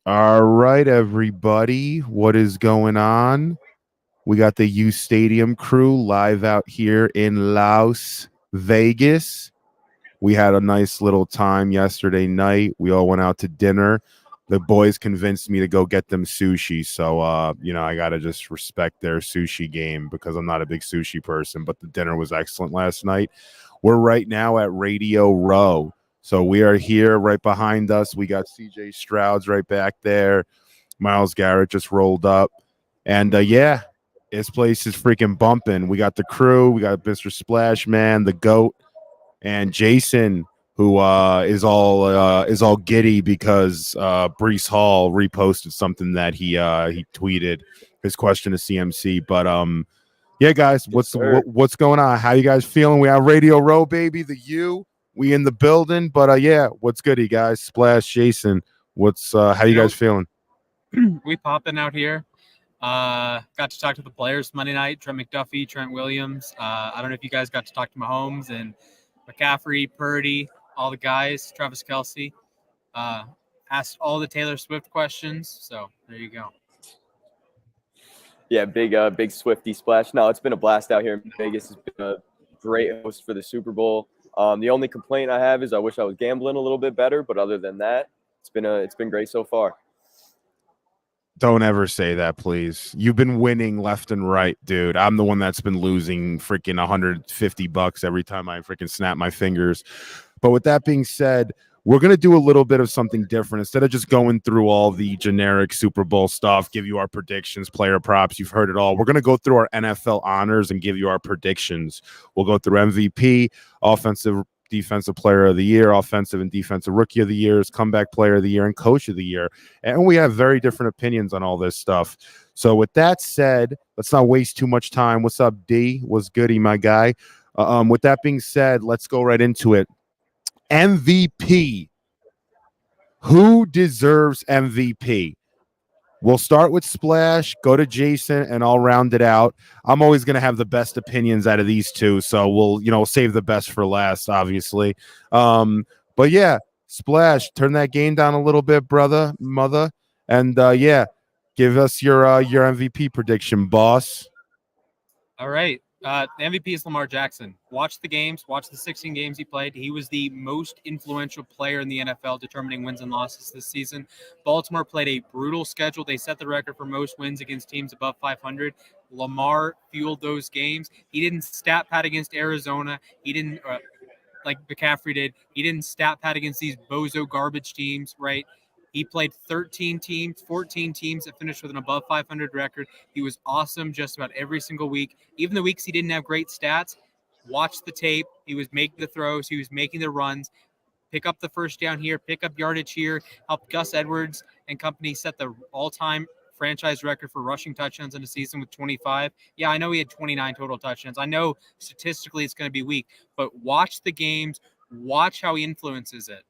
All right, everybody. What is going on? We got the uSTADIUM crew live out here in Las Vegas. We had a nice little time yesterday night. We all went out to dinner. The boys convinced me to go get them sushi. So, I got to just respect their sushi game because I'm not a big sushi person, but the dinner was excellent last night. We're right now at Radio Row. So we are here right behind us. We got CJ Stroud's right back there. Miles Garrett just rolled up. And this place is freaking bumping. We got the crew. We got Mr. Splash Man, the GOAT, and Jason, who is all giddy because Breece Hall reposted something that he tweeted his question to CMC. But yeah, guys, what's going on? How you guys feeling? We have Radio Row, baby. The U, we in the building. But yeah, what's good, you guys? Splash, Jason, what's how you guys feeling? We popping out here. Got to talk to the players Monday night. Trent McDuffie, Trent Williams. I don't know if you guys got to talk to Mahomes and McCaffrey, Purdy, all the guys. Travis Kelce. Asked all the Taylor Swift questions. So there you go. Yeah, big Swifty Splash. No, it's been a blast out here in Vegas. It's been a great host for the Super Bowl. The only complaint I have is I wish I was gambling a little bit better, but other than that, it's been great so far. Don't ever say that, please. You've been winning left and right, dude. I'm the one that's been losing freaking $150 every time I freaking snap my fingers. But with that being said, we're going to do a little bit of something different. Instead of just going through all the generic Super Bowl stuff, give you our predictions, player props, you've heard it all. We're going to go through our NFL honors and give you our predictions. We'll go through MVP, offensive, defensive player of the year, offensive and defensive rookie of the years, comeback player of the year, and coach of the year. And we have very different opinions on all this stuff. So with that said, let's not waste too much time. What's up, D? What's goody, my guy? With that being said, let's go right into it. MVP. Who deserves MVP? We'll start with Splash, go to Jason, and I'll round it out. I'm always going to have the best opinions out of these two, so we'll save the best for last, obviously. But yeah, Splash, turn that game down a little bit, mother, and give us your MVP prediction, boss. All right. The MVP is Lamar Jackson. Watch the games. Watch the 16 games he played. He was the most influential player in the NFL determining wins and losses this season. Baltimore played a brutal schedule. They set the record for most wins against teams above 500. Lamar fueled those games. He didn't stat pad against Arizona. He didn't, like McCaffrey did. He didn't stat pad against these bozo garbage teams, right? He played 14 teams that finished with an above 500 record. He was awesome just about every single week. Even the weeks he didn't have great stats, watch the tape. He was making the throws. He was making the runs. Pick up the first down here. Pick up yardage here. Help Gus Edwards and company set the all-time franchise record for rushing touchdowns in a season with 25. Yeah, I know he had 29 total touchdowns. I know statistically it's going to be weak, but watch the games. Watch how he influences it.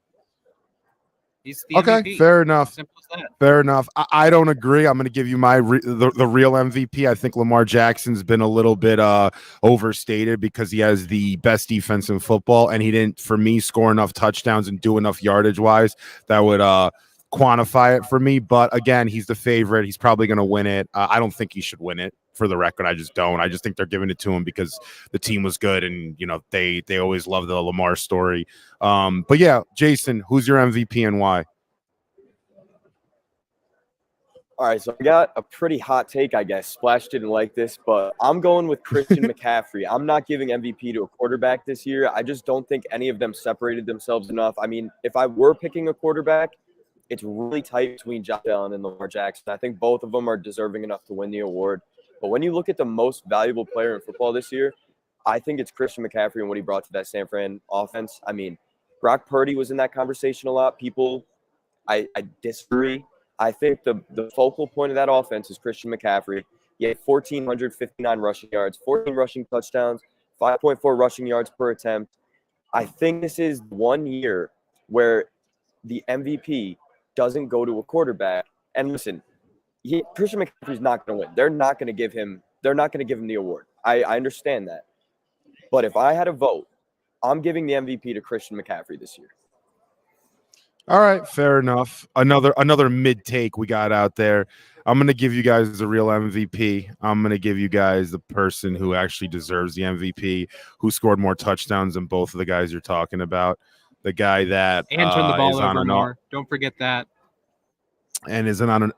Okay, MVP. fair enough. Simple as that. Fair enough. I don't agree. I'm going to give you my the real MVP. I think Lamar Jackson's been a little bit overstated because he has the best defense in football, and he didn't, for me, score enough touchdowns and do enough yardage-wise that would quantify it for me. But again, he's the favorite. He's probably going to win it. I don't think he should win it. For the record, I just don't. I just think they're giving it to him because the team was good, and they always love the Lamar story. But yeah, Jason, who's your MVP and why? All right, so I got a pretty hot take, I guess. Splash didn't like this, but I'm going with Christian McCaffrey. I'm not giving MVP to a quarterback this year. I just don't think any of them separated themselves enough. I mean, if I were picking a quarterback, it's really tight between Josh Allen and Lamar Jackson. I think both of them are deserving enough to win the award. But when you look at the most valuable player in football this year, I think it's Christian McCaffrey and what he brought to that San Fran offense. I mean, Brock Purdy was in that conversation a lot. People, I disagree. I think the focal point of that offense is Christian McCaffrey. He had 1,459 rushing yards, 14 rushing touchdowns, 5.4 rushing yards per attempt. I think this is 1 year where the MVP doesn't go to a quarterback. And listen, Christian McCaffrey's not going to win. They're not going to give him the award. I understand that. But if I had a vote, I'm giving the MVP to Christian McCaffrey this year. All right, fair enough. Another mid take we got out there. I'm going to give you guys the real MVP. I'm going to give you guys the person who actually deserves the MVP, who scored more touchdowns than both of the guys you're talking about. The guy that And turn the ball is on over an more. Don't forget that. and is on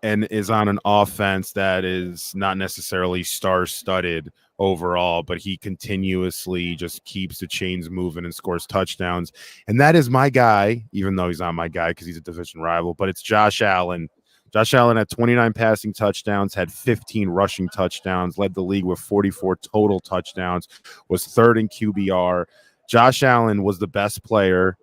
an offense that is not necessarily star-studded overall, but he continuously just keeps the chains moving and scores touchdowns. And that is my guy, even though he's not my guy because he's a division rival, but it's Josh Allen. Josh Allen had 29 passing touchdowns, had 15 rushing touchdowns, led the league with 44 total touchdowns, was third in QBR. Josh Allen was the best player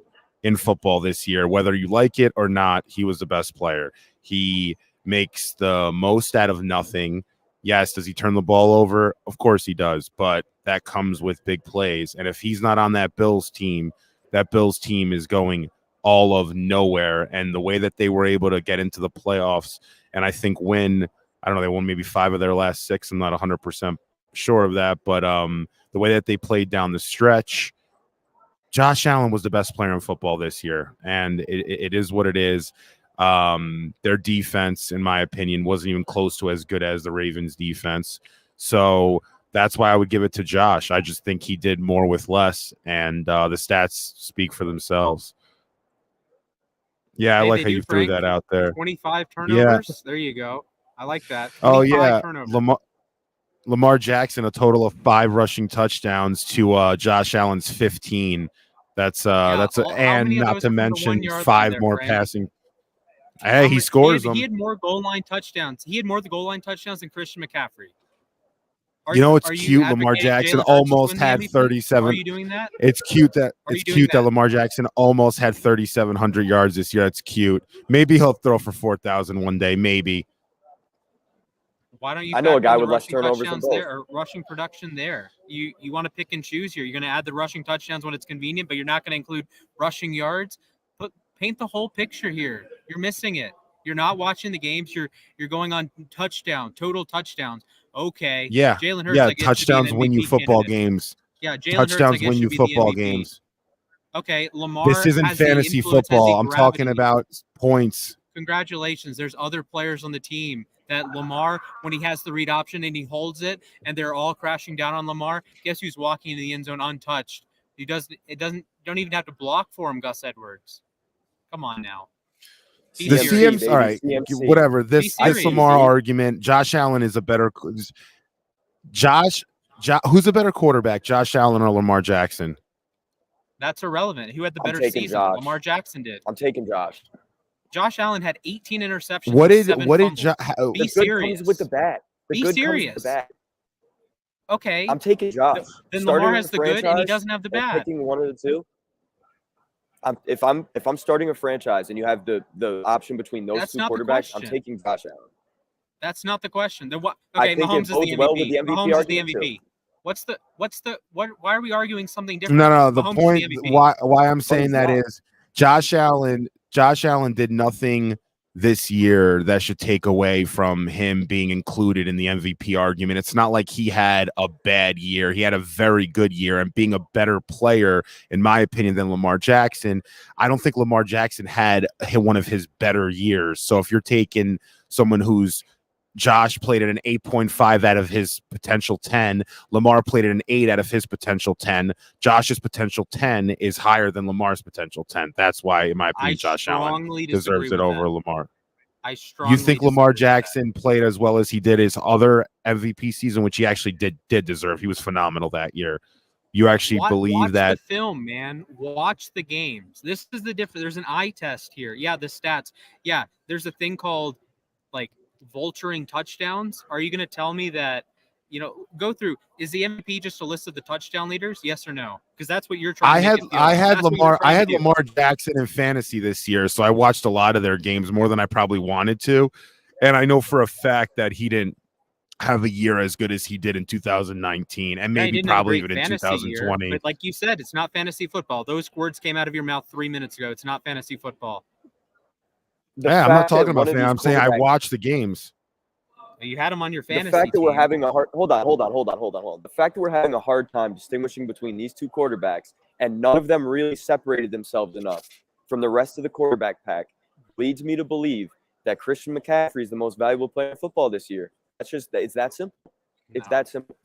in football this year. Whether you like it or not, he was the best player. He makes the most out of nothing. Yes, does he turn the ball over? Of course he does, but that comes with big plays. And if he's not on that Bills team is going all of nowhere. And the way that they were able to get into the playoffs and I think win, I don't know, they won maybe 5 of their last 6. I'm not 100% sure of that, but the way that they played down the stretch, Josh Allen was the best player in football this year, and it is what it is. Their defense, in my opinion, wasn't even close to as good as the Ravens' defense. So that's why I would give it to Josh. I just think he did more with less, and the stats speak for themselves. Yeah, I like how you threw that out there. 25 turnovers. Yeah. There you go. I like that. Oh, yeah. Lamar Jackson, a total of 5 rushing touchdowns to Josh Allen's 15. And not to mention 5 more passing. Hey, he scores them. He had more goal line touchdowns. He had more goal line touchdowns than Christian McCaffrey. It's cute. Lamar Jackson almost had 37. Are you doing that? It's cute that Lamar Jackson almost had 3,700 yards this year. That's cute. Maybe he'll throw for 4,000 one day. Maybe. Why don't you? I know a guy with less turnovers than both. Or rushing production there. You want to pick and choose here. You're going to add the rushing touchdowns when it's convenient, but you're not going to include rushing yards. Paint the whole picture here. You're missing it. You're not watching the games. You're going on total touchdowns. Okay. Yeah. Jalen Hurts. Yeah. Touchdowns win you football games. Yeah. Touchdowns win you football games. Okay. Lamar. This isn't fantasy football. I'm talking about points. Congratulations. There's other players on the team that Lamar, when he has the read option and he holds it, and they're all crashing down on Lamar. Guess who's walking into the end zone untouched? Don't even have to block for him. Gus Edwards. Come on now. The CMC, all right, whatever. This Lamar argument, Josh Allen is a better who's a better quarterback, Josh Allen or Lamar Jackson? That's irrelevant. Who had the better season? Josh. Lamar Jackson did. I'm taking Josh. Josh Allen had 18 interceptions. Be serious with the bat. Be serious. Okay. I'm taking Josh. Then Lamar has the good and he doesn't have the bad. Picking one of the two. If I'm starting a franchise and you have the option between those two quarterbacks, I'm taking Josh Allen. That's not the question. Okay, Mahomes is the MVP. Well with the MVP Mahomes is the MVP. Why are we arguing something different? No. The point why I'm saying that is Josh Allen did nothing this year that should take away from him being included in the MVP argument. It's not like he had a bad year. He had a very good year and being a better player, in my opinion, than Lamar Jackson. I don't think Lamar Jackson had one of his better years. So if you're taking someone who's Josh played at an 8.5 out of his potential 10. Lamar played at an 8 out of his potential 10. Josh's potential 10 is higher than Lamar's potential 10. That's why, in my opinion, Josh Allen deserves it over Lamar. You think Lamar Jackson played as well as he did his other MVP season, which he actually did deserve. He was phenomenal that year. You actually believe that? Watch the film, man. Watch the games. This is the difference. There's an eye test here. Yeah, the stats. Yeah, there's a thing called like vulturing touchdowns. Are you going to tell me that, go through, is the MVP just a list of the touchdown leaders? Yes or no? Because that's what you're trying to do. I had Lamar Jackson in fantasy this year, so I watched a lot of their games more than I probably wanted to. And I know for a fact that he didn't have a year as good as he did in 2019 and maybe probably even in 2020. Year, but like you said, it's not fantasy football. Those words came out of your mouth 3 minutes ago. It's not fantasy football. I'm not talking about fan. I'm saying I watched the games. You had them on your fantasy. The fact that team. we're having a hard hold on. The fact that we're having a hard time distinguishing between these two quarterbacks and none of them really separated themselves enough from the rest of the quarterback pack leads me to believe that Christian McCaffrey is the most valuable player in football this year. It's that simple. It's that simple.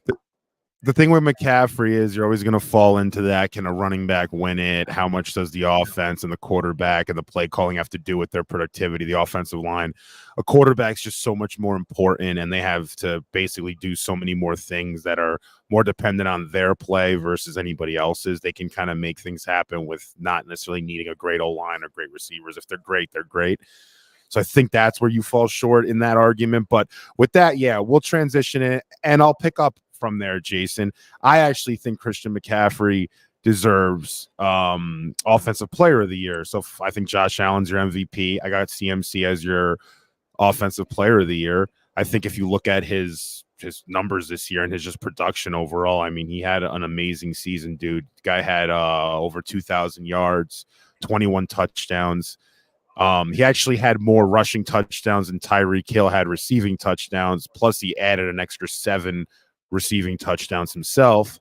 The thing with McCaffrey is you're always going to fall into that. Can a running back win it? How much does the offense and the quarterback and the play calling have to do with their productivity, the offensive line? A quarterback's just so much more important, and they have to basically do so many more things that are more dependent on their play versus anybody else's. They can kind of make things happen with not necessarily needing a great O-line or great receivers. If they're great, they're great. So I think that's where you fall short in that argument. But with that, yeah, we'll transition it, and I'll pick up from there, Jason. I actually think Christian McCaffrey deserves offensive player of the year. So I think Josh Allen's your MVP. I got CMC as your offensive player of the year. I think if you look at his numbers this year and his just production overall, I mean, he had an amazing season, dude. The guy had over 2,000 yards, 21 touchdowns. He actually had more rushing touchdowns than Tyreek Hill had receiving touchdowns. Plus, he added an extra 7 receiving touchdowns himself.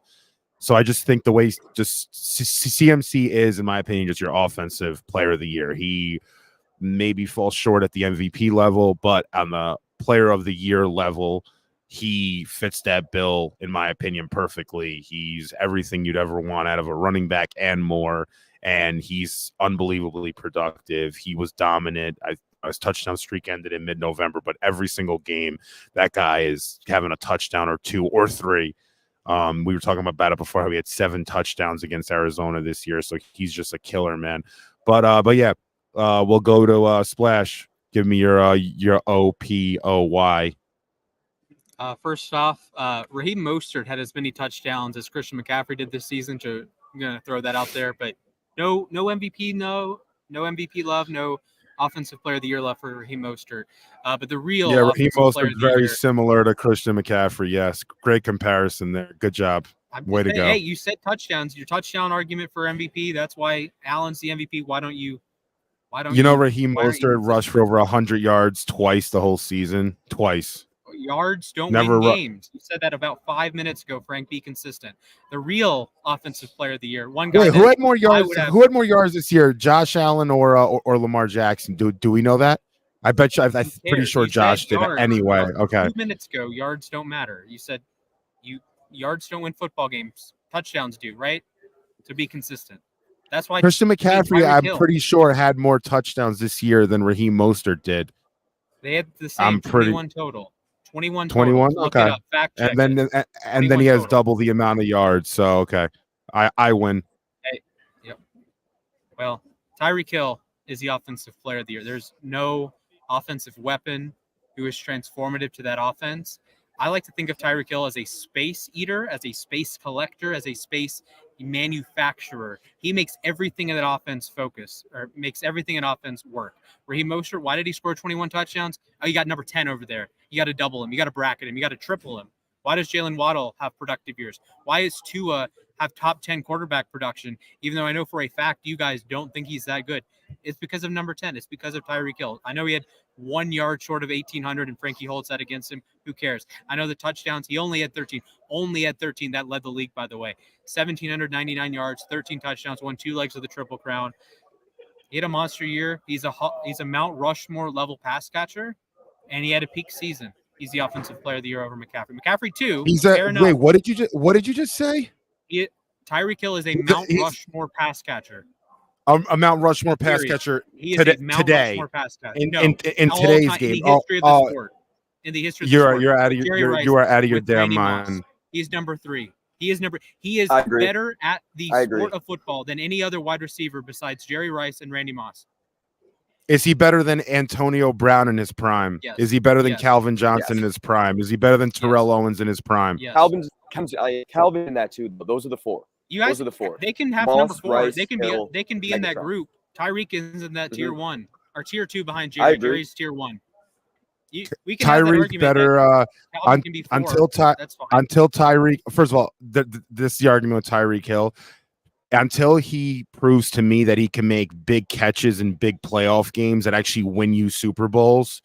So I just think the way just CMC is, in my opinion, just your offensive player of the year. He maybe falls short at the MVP level, but on the player of the year level, he fits that bill, in my opinion, perfectly. He's everything you'd ever want out of a running back and more, and he's unbelievably productive. He was dominant. His touchdown streak ended in mid-November, but every single game, that guy is having a touchdown or 2 or 3. We were talking about it before, how he had 7 touchdowns against Arizona this year, so he's just a killer, man. But yeah, we'll go to Splash. Give me your OPOY. First off, Raheem Mostert had as many touchdowns as Christian McCaffrey did this season. I'm going to throw that out there, but no MVP, no MVP love, no offensive player of the year left for Raheem Mostert. But the real Raheem Mostert very similar to Christian McCaffrey. Yes, great comparison there. Good job. Way to go. Hey, you said touchdowns. Your touchdown argument for MVP. That's why Allen's the MVP. Why don't you? Raheem Mostert rushed for over 100 yards twice the whole season. Twice. Yards don't win games. You said that about 5 minutes ago, Frank. Be consistent. The real offensive player of the year. One guy. Wait, who had more yards? Who had more yards this year? Josh Allen or Lamar Jackson? Do we know that? I bet you. I'm pretty sure Josh did anyway. Okay. 2 minutes ago, yards don't matter. You said yards don't win football games. Touchdowns do, right? To be consistent. That's why Christian McCaffrey, I'm pretty sure, had more touchdowns this year than Raheem Mostert did. They had the same 21 total. 21 total. 21? Okay. And then he has double the amount of yards. So, okay. I win. Hey, yep. Well, Tyreek Hill is the offensive player of the year. There's no offensive weapon who is transformative to that offense. I like to think of Tyreek Hill as a space eater, as a space collector, as a space manufacturer. He makes everything in that offense focus, or makes everything in offense work. Raheem Mostert, why did he score 21 touchdowns? Oh, you got number 10 over there. You got to double him. You got to bracket him. You got to triple him. Why does Jalen Waddle have productive years? Why does Tua have top 10 quarterback production, even though I know for a fact you guys don't think he's that good? It's because of number 10. It's because of Tyreek Hill. I know he had 1 yard short of 1,800, and Frankie holds that against him. Who cares? I know the touchdowns. He only had 13. Only had 13. That led the league, by the way. 1,799 yards, 13 touchdowns, won 2 legs of the Triple Crown. He had a monster year. He's a Mount Rushmore level pass catcher, and he had a peak season. He's the offensive player of the year over McCaffrey. McCaffrey too. Wait, what did you just say? Tyreek Hill is a Mount Rushmore pass catcher. A Mount Rushmore pass catcher today. Rushmore pass catcher. In today's game. In the history of the sport. You are out of your damn mind. He's number 3. He is better at the sport of football than any other wide receiver besides Jerry Rice and Randy Moss. Is he better than Antonio Brown in his prime? Yes. Is he better than Calvin Johnson in his prime? Is he better than Terrell Owens in his prime? Yes. Calvin in that too. Those are the 4. Those are the 4. They can have Moss, number 4. Rice, they can be Hill, in that group. Tyreek is in that tier 1 or tier 2 behind Jerry. Jerry's tier 1. We can Tyreek better until Tyreek. First of all, this is the argument with Tyreek Hill. Until he proves to me that he can make big catches in big playoff games that actually win you Super Bowls,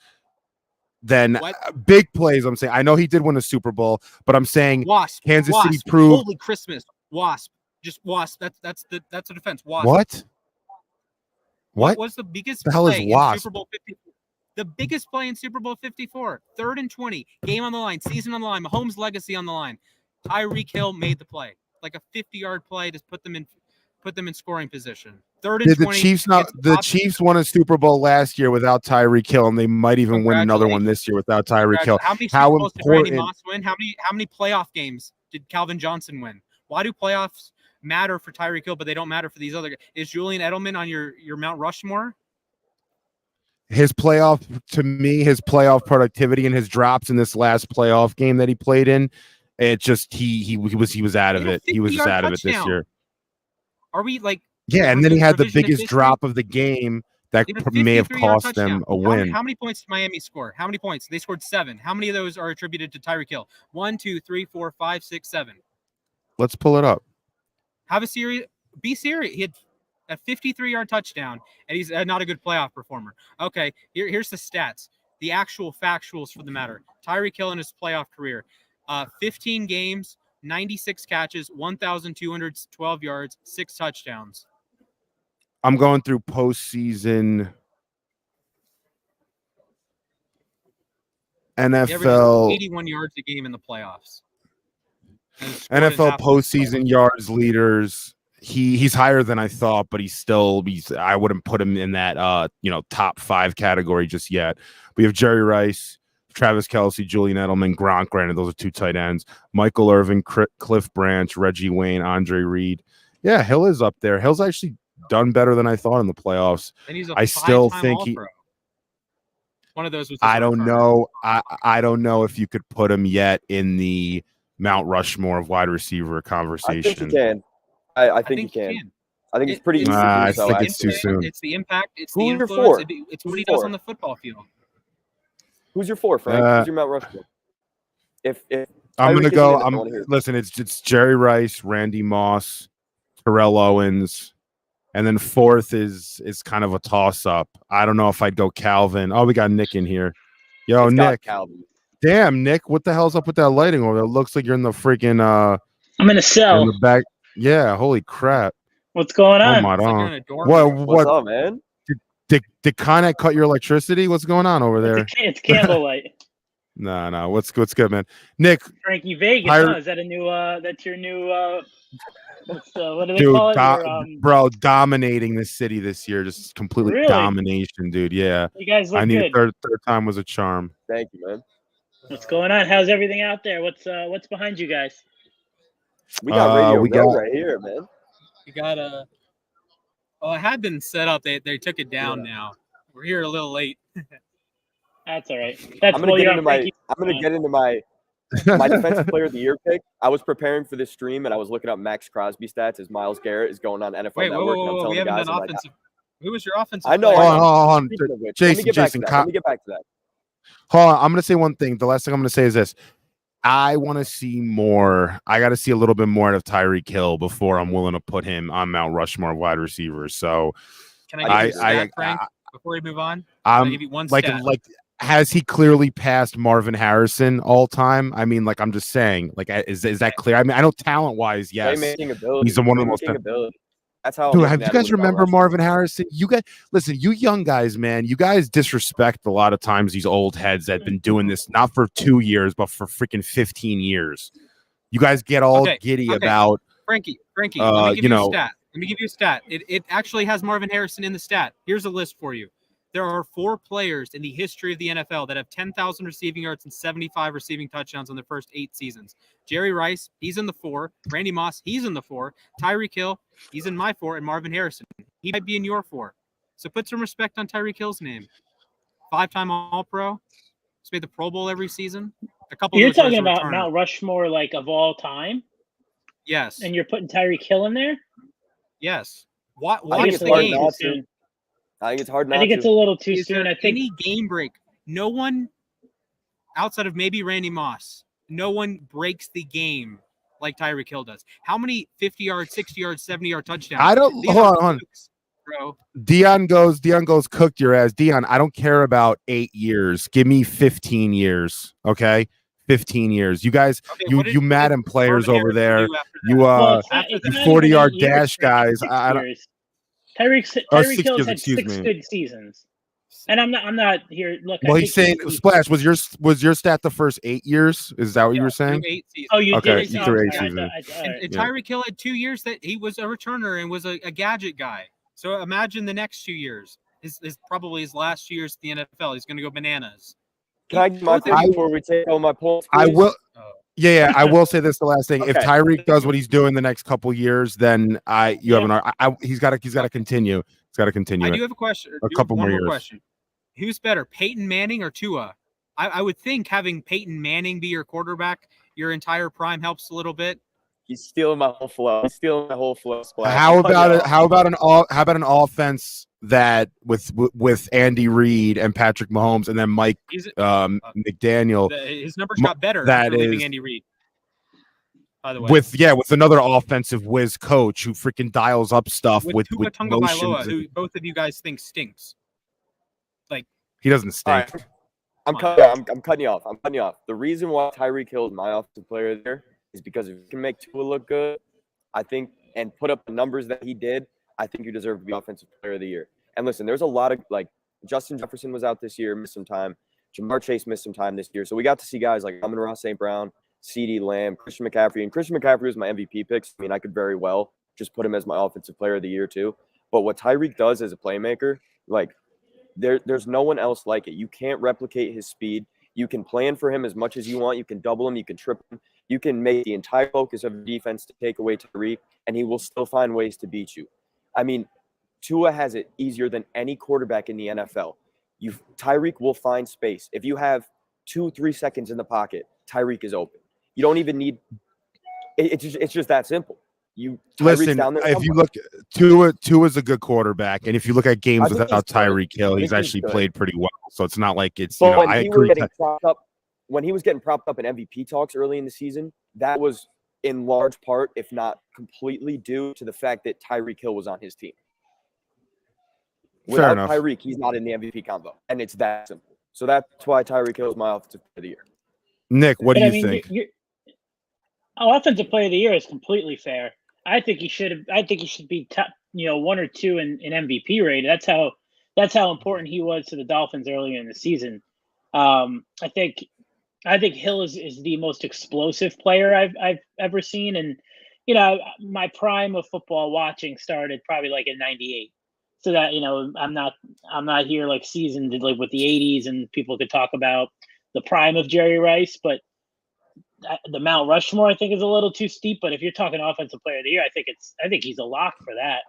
then big plays. I'm saying I know he did win a Super Bowl, but I'm saying Kansas City proved. Holy Christmas, Wasp, just Wasp. That's the defense. Wasp. What? What was the biggest the hell is play in Wasp? Super Bowl 54? The biggest play in Super Bowl 54. 3rd and 20. Game on the line. Season on the line. Mahomes' legacy on the line. Tyreek Hill made the play. Like a 50-yard play to put them in scoring position. 3rd and Did 20. the Chiefs not? The Chiefs won a Super Bowl last year without Tyreek Hill, and they might even win another one this year without Tyreek Hill. How many Super Bowls did Randy Moss win? How many playoff games did Calvin Johnson win? Why do playoffs matter for Tyreek Hill, but they don't matter for these other guys? Is Julian Edelman on your Mount Rushmore? His playoff productivity and his drops in this last playoff game that he played in, it just he was out of it. He was just out of it this year. Are we like? Yeah, and then he had the biggest drop of the game that may have cost them a win. How many points did Miami score? How many points? They scored 7. How many of those are attributed to Tyreek Hill? 1, 2, 3, 4, 5, 6, 7. Let's pull it up. Have a serious. Be serious. He had a 53-yard touchdown, and he's not a good playoff performer. Okay, here's the stats. The actual factuals for the matter. Tyreek Hill in his playoff career, 15 games, 96 catches, 1,212 yards, 6 touchdowns. I'm going through postseason NFL. 81 yards a game in the playoffs. NFL postseason yards leaders. He's higher than I thought, but he's I wouldn't put him in that top 5 category just yet. We have Jerry Rice, Travis Kelce, Julian Edelman, Gronk. Granted, those are 2 tight ends. Michael Irvin, Cliff Branch, Reggie Wayne, Andre Reed. Yeah, Hill is up there. Hill's actually done better than I thought in the playoffs. And he's I still think one of those was. I don't know. I don't know if you could put him yet in the Mount Rushmore of wide receiver conversation. I think you can. I think you can. I think it's pretty easy. I think it's too soon. It's the impact. It's the Who's your influence. 4? It's what he does on the football field. Who's your 4, Frank? Who's your Mount Rushmore? If I'm gonna go. Listen. It's Jerry Rice, Randy Moss, Terrell Owens, and then 4th is kind of a toss up. I don't know if I'd go Calvin. Oh, we got Nick in here. Yo, Nick. Calvin. Damn, Nick. What the hell's up with that lighting over there? It looks like you're in the freaking. I'm in a cell. In the back. Yeah. Holy crap. What's going on? Oh my god. What's up, man? Did Con Ed cut your electricity? What's going on over there? It's candlelight. No. What's good, man? Nick. Frankie Vegas. Is that a new? That's your new. What do they call it? Bro, dominating this city this year, just completely domination, dude. Yeah. You guys look good. Third time was a charm. Thank you, man. What's going on? How's everything out there? What's behind you guys? We got radio right here, man. We got a. Oh, it had been set up. They took it down now. We're here a little late. That's all right. I'm gonna get into my defensive player of the year pick. I was preparing for this stream and I was looking up Maxx Crosby stats as Myles Garrett is going on NFL Network. And I'm telling we haven't guys, done offensive. Who was your offensive? I know. player? Hold on. Jason. Let me get back to that. Hold on. I'm gonna say one thing. The last thing I'm gonna say is this. I want to see more. I got to see a little bit more of Tyreek Hill before I'm willing to put him on Mount Rushmore wide receivers. So, can I give you a stat, Frank, before we move on? I'm give you one stat. like, has he clearly passed Marvin Harrison all time? I mean, like, I'm just saying, like, is that clear? I mean, I know talent wise, yes, he's one of the most. That's how. Dude, have you guys remember Marvin Harrison? You guys, listen, you young guys, man, you guys disrespect a lot of times these old heads that have been doing this not for 2 years, but for freaking 15 years. You guys get all giddy about Frankie. Let me give you a stat. Let me give you a stat. It actually has Marvin Harrison in the stat. Here's a list for you. There are 4 players in the history of the NFL that have 10,000 receiving yards and 75 receiving touchdowns in their first 8 seasons. Jerry Rice, he's in the 4. Randy Moss, he's in the 4. Tyreek Hill, he's in my 4. And Marvin Harrison, he might be in your 4. So put some respect on Tyreek Hill's name. 5-time All-Pro. He's made the Pro Bowl every season. You're talking about Mount Rushmore, like, of all time? Yes. And you're putting Tyreek Hill in there? Yes. Watch the game. I think it's hard not to. I think it's a little too soon. I think any game break, no one outside of maybe Randy Moss, no one breaks the game like Tyreek Hill does. How many 50-yard, 60-yard, 70-yard touchdowns? I don't hold on. Bro. Dion goes cooked your ass. Dion, I don't care about 8 years. Give me 15 years. Okay. 15 years. You guys, you Madden players over there, you 40-yard dash guys. I don't. Tyreek 6 Hill's years, had excuse 6 me. good seasons. And I'm not here. Look, Well, I he's think saying Splash was your stat the first 8 years? Is that what you were saying? 8 seasons. Oh, you Okay, did. he Oh, threw 8 sorry, seasons. And Tyreek Hill had 2 years that he was a returner and was a gadget guy. So imagine the next 2 years. His probably his last 2 years at the NFL. He's going to go bananas. Can I get my thing before we take all my points? I please? will. Yeah, I will say this. The last thing: if Okay. Tyreek does what he's doing the next couple years, then he's got to continue. He's got to continue. I do have a question. A couple One more more years. question. Who's better, Peyton Manning or Tua? I would think having Peyton Manning be your quarterback your entire prime helps a little bit. He's stealing my whole flow. He's stealing my whole flow. Splash. How about an offense that with Andy Reid and Patrick Mahomes and then Mike McDaniel? His numbers got better that after leaving is- Andy Reid. By the way, with another offensive whiz coach who freaking dials up stuff with Tua Tagovailoa, who both of you guys think stinks. He doesn't stink. All right. I'm cutting you off. The reason why Tyreek Hill is my offensive player there is because if you can make Tua look good, I think, and put up the numbers that he did, I think you deserve to be offensive player of the year. And listen, there's a lot of Justin Jefferson was out this year, missed some time. Jamar Chase missed some time this year. So we got to see guys like Amon-Ra St. Brown, CeeDee Lamb, Christian McCaffrey. And Christian McCaffrey was my MVP pick. I mean, I could very well just put him as my offensive player of the year too. But what Tyreek does as a playmaker, there's no one else like it. You can't replicate his speed. You can plan for him as much as you want. You can double him. You can triple him. You can make the entire focus of the defense to take away Tyreek, and he will still find ways to beat you. I mean, Tua has it easier than any quarterback in the NFL. Tyreek will find space. If you have 2-3 seconds in the pocket, Tyreek is open. You don't even need – it's just that simple. Listen, if you look, Tua's a good quarterback, and if you look at games without Tyreek Hill, he's actually played pretty well. So it's not like it's. I agree. When he was getting propped up in MVP talks early in the season, that was in large part, if not completely, due to the fact that Tyreek Hill was on his team. Without Tyreek, he's not in the MVP combo, and it's that simple. So that's why Tyreek Hill is my offensive player of the year. Nick, what do you think? Offensive player of the year is completely fair. I think he should be top, 1 or 2 in MVP rate. That's how important he was to the Dolphins earlier in the season. I think Hill is the most explosive player I've ever seen, and my prime of football watching started probably in '98. So that I'm not here seasoned with the '80s, and people could talk about the prime of Jerry Rice, but the Mount Rushmore I think is a little too steep. But if you're talking offensive player of the year, I think he's a lock for that.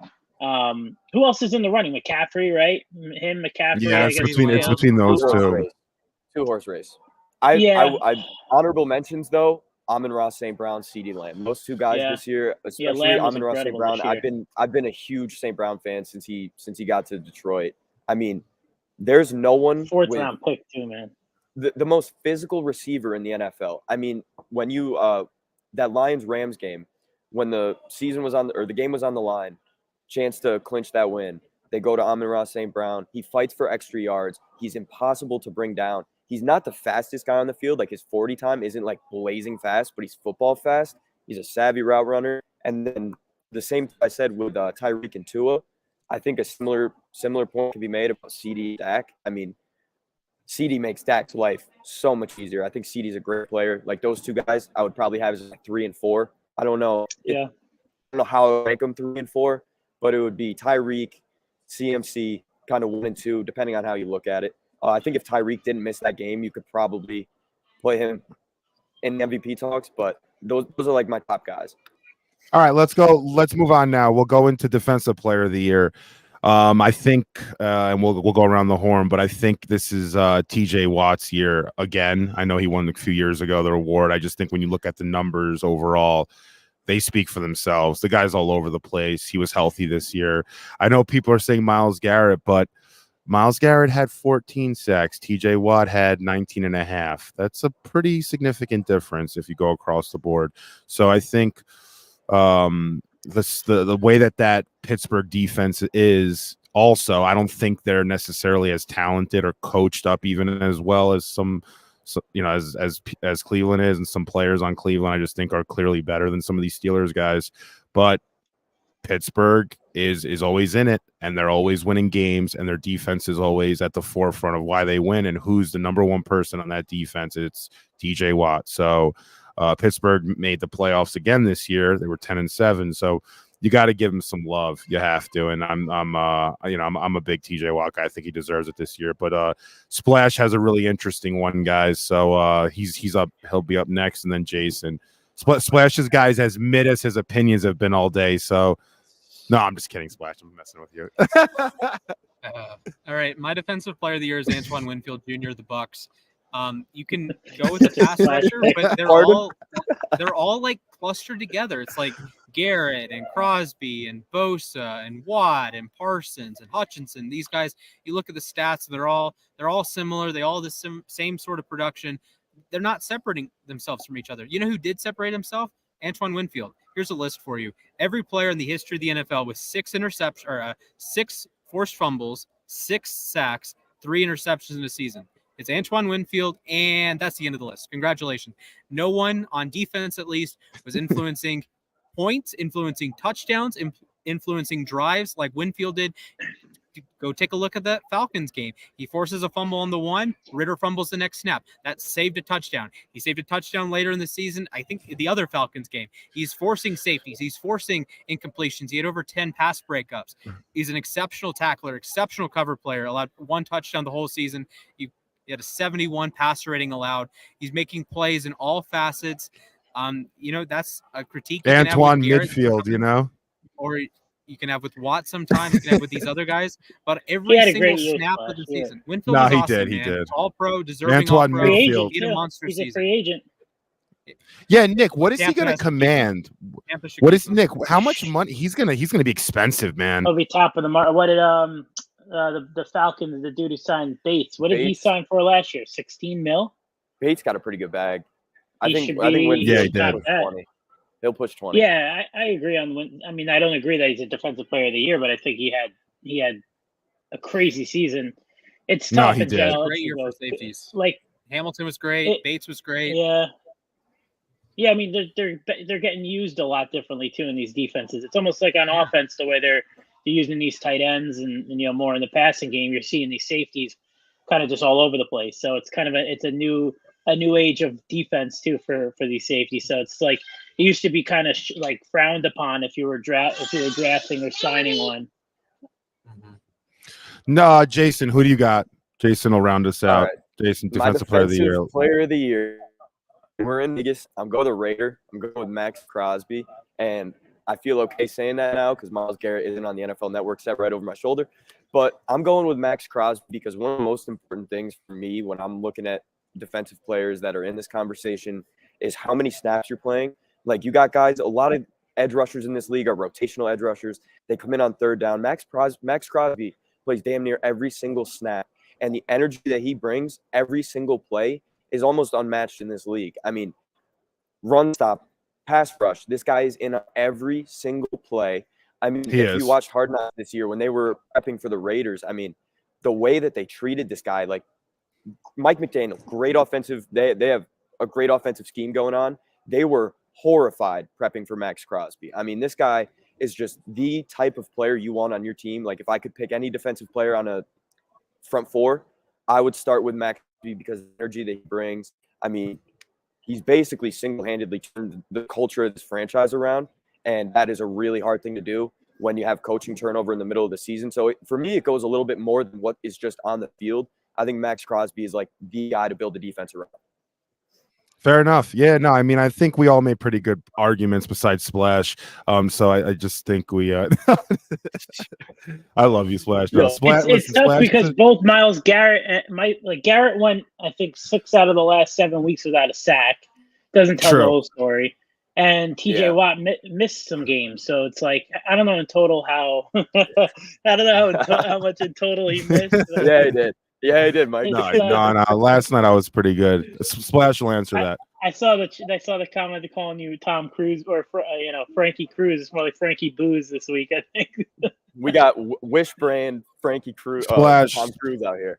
Who else is in the running? McCaffrey, right? McCaffrey. Yeah, it's between those two. 2-horse race. I honorable mentions though. Amon-Ra St. Brown, CeeDee Lamb. Those two guys this year, especially Amon-Ra St. Brown. I've been a huge St. Brown fan since he got to Detroit. I mean, there's no one 4th round pick too, man. The most physical receiver in the NFL. I mean, when you that Lions-Rams game, when the game was on the line, chance to clinch that win, they go to Amon-Ra St. Brown. He fights for extra yards. He's impossible to bring down. He's not the fastest guy on the field. His 40 time isn't blazing fast, but he's football fast. He's a savvy route runner. And then the same I said with Tyreek and Tua, I think a similar point can be made about CeeDee and Dak. I mean, CeeDee makes Dak's life so much easier. I think CeeDee's a great player. Those two guys, I would probably have as 3 and 4. I don't know. Yeah. I don't know how I would rank them 3 and 4, but it would be Tyreek, CMC, kind of 1 and 2, depending on how you look at it. I think if Tyreek didn't miss that game, you could probably play him in MVP talks, but those are my top guys. All right, let's go. Let's move on now. We'll go into defensive player of the year. I think, and we'll go around the horn, but I think this is TJ Watt's year again. I know he won a few years ago the award. I just think when you look at the numbers overall, they speak for themselves. The guy's all over the place. He was healthy this year. I know people are saying Myles Garrett, but Myles Garrett had 14 sacks. TJ Watt had 19.5. That's a pretty significant difference if you go across the board. So I think the way that Pittsburgh defense is also, I don't think they're necessarily as talented or coached up even as well as as Cleveland is, and some players on Cleveland I just think are clearly better than some of these Steelers guys. But Pittsburgh is always in it, and they're always winning games, and their defense is always at the forefront of why they win. And who's the number one person on that defense? It's TJ Watt. So Pittsburgh made the playoffs again this year. They were 10-7. So you got to give him some love. You have to. And I'm a big TJ Watt guy. I think he deserves it this year. But Splash has a really interesting one, guys. So he's up. He'll be up next, and then Jason. Splash's guys as mid as his opinions have been all day. So no, I'm just kidding, Splash. I'm messing with you. All right, my defensive player of the year is Antoine Winfield Jr. The Bucks. You can go with the pass rusher, but they're all like clustered together. It's like Garrett and Crosby and Bosa and Watt and Parsons and Hutchinson. These guys, you look at the stats, they're all similar. They all have the same sort of production. They're not separating themselves from each other. You know who did separate himself? Antoine Winfield. Here's a list for you. Every player in the history of the NFL with 6 forced fumbles, 6 sacks, 3 interceptions in a season. It's Antoine Winfield, and that's the end of the list. Congratulations. No one on defense, at least, was influencing points, influencing touchdowns, influencing drives like Winfield did. Go take a look at that Falcons game. He forces a fumble on the one. Ritter fumbles the next snap. That saved a touchdown. He saved a touchdown later in the season. I think the other Falcons game. He's forcing safeties. He's forcing incompletions. He had over 10 pass breakups. He's an exceptional tackler, exceptional cover player. Allowed 1 touchdown the whole season. He had a 71 passer rating allowed. He's making plays in all facets. That's a critique. Antoine midfield, or you can have with Watt sometimes. You can have with these other guys. But every single snap of the season, Winfield was awesome, he did. All pro, deserving Antoine all pro. Midfield. He had a monster He's a season. free agent. Yeah, Nick, what is he Tampa going to has to command? Tampa should What keep is him. Nick? How much money? He's gonna be expensive, man. He'll be top of the market. What did the Falcons, the dude who signed Bates? What did he sign for last year? 16 mil. Bates got a pretty good bag. I He think should Winfield Yeah, he will did. push 20. He'll push 20. Yeah, I agree on Win. I mean, I don't agree that he's a defensive player of the year, but I think he had a crazy season. It's No, tough he in did. general. Great year for safeties. Like Hamilton was great. Bates was great. yeah. I mean, they're getting used a lot differently too in these defenses. It's almost like on offense the way they're using these tight ends and more in the passing game. You're seeing these safeties kind of just all over the place. So it's kind of a new age of defense too for these safeties. So it's like it used to be kind of like frowned upon if you were drafting or signing one. No, Jason, who do you got? Jason will round us out. All right. Jason, My defensive player of the year. defensive player of the year. We're in Vegas. I'm going with the Raider. I'm going with Maxx Crosby. And I feel okay saying that now because Myles Garrett isn't on the NFL Network set right over my shoulder. But I'm going with Maxx Crosby because one of the most important things for me when I'm looking at defensive players that are in this conversation is how many snaps you're playing. Like you got guys, a lot of edge rushers in this league are rotational edge rushers. They come in on third down. Maxx Crosby plays damn near every single snap. And the energy that he brings every single play is almost unmatched in this league. I mean, run stop, pass rush. This guy is in every single play. I mean, if you watched Hard Knocks this year when they were prepping for the Raiders, I mean, the way that they treated this guy, like Mike McDaniel, great offensive. They have a great offensive scheme going on. They were horrified prepping for Maxx Crosby. I mean, this guy is just the type of player you want on your team. Like if I could pick any defensive player on a front four, I would start with Maxx because of the energy that he brings. I mean, he's basically single-handedly turned the culture of this franchise around, and that is a really hard thing to do when you have coaching turnover in the middle of the season. So for me, it goes a little bit more than what is just on the field. I think Maxx Crosby is like the guy to build the defense around. Fair enough. Yeah, no, I mean, I think we all made pretty good arguments besides Splash. So I just think we I love you, Splash. No, It's tough because both Myles Garrett and Garrett went, I think, 6 out of the last 7 weeks without a sack. Doesn't tell the whole story. And TJ Watt missed some games. So it's like, I don't know in total how I don't know how much in total he missed. Yeah, he did. Yeah, he did, Mike. No. Last night I was pretty good. Splash will answer that. I saw the comment calling you Tom Cruise or Frankie Cruz. It's more like Frankie Booze this week, I think. We got Wish brand Frankie Cruz, Splash. Tom Cruise out here.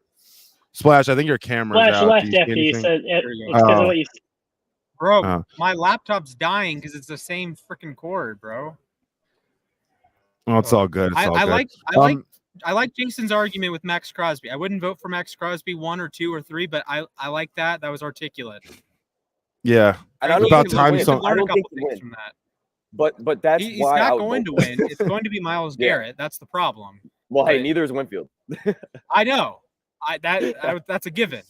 Splash, I think your camera's Splash out. left after you said it's because of what you said. Bro, my laptop's dying because it's the same freaking cord, bro. Well, it's all good. It's all good. I like Jason's argument with Maxx Crosby. I wouldn't vote for Maxx Crosby 1 or 2 or 3, but I like that. That was articulate. Yeah. And I don't about time learn a couple think things from that. But that's He's why not going to win. It's going to be Myles Garrett. That's the problem. Well, hey, neither is Winfield. I know. That's a given.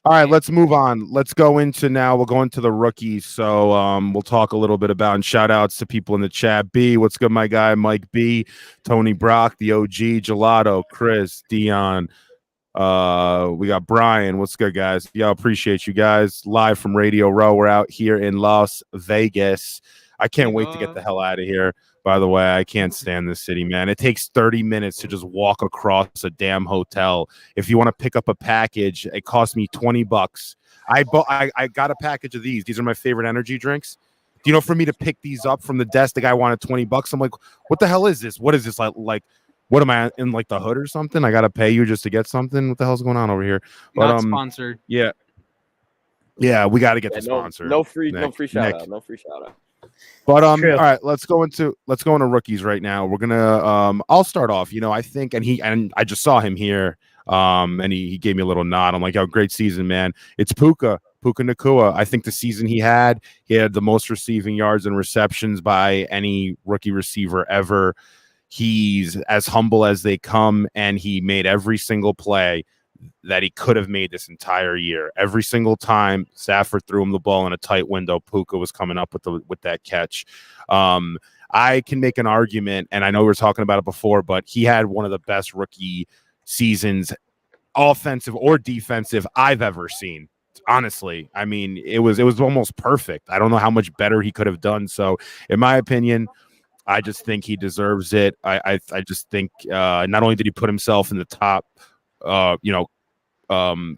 All right, let's move on. We'll go into the rookies. So we'll talk a little bit about, and shout outs to people in the chat. B, what's good, my guy? Mike B, Tony Brock, the OG, Gelato, Chris, Dion. We got Brian. What's good, guys? Yeah, appreciate you guys. Live from Radio Row. We're out here in Las Vegas. I can't wait to get the hell out of here. By the way, I can't stand this city, man. It takes 30 minutes to just walk across a damn hotel. If you want to pick up a package, it cost me $20. I got a package of these. These are my favorite energy drinks. Do you know, for me to pick these up from the desk, the guy wanted $20. I'm like, what the hell is this? What is this? Like what am I in, like, the hood or something? I got to pay you just to get something? What the hell's going on over here? But, not sponsored. Yeah. Yeah, we got to get the sponsor. No free shout out. No free shout out. But all right, let's go into rookies right now. We're gonna I'll start off. I think, and I just saw him here, and he gave me a little nod. I'm like, oh, great season, man. It's Puka Nacua. I think the season he had the most receiving yards and receptions by any rookie receiver ever. He's as humble as they come, and he made every single play that he could have made this entire year. Every single time Stafford threw him the ball in a tight window, Puka was coming up with that catch. I can make an argument, and I know we were talking about it before, but he had one of the best rookie seasons, offensive or defensive, I've ever seen. Honestly, I mean, it was almost perfect. I don't know how much better he could have done. So, in my opinion, I just think he deserves it. I just think not only did he put himself in the top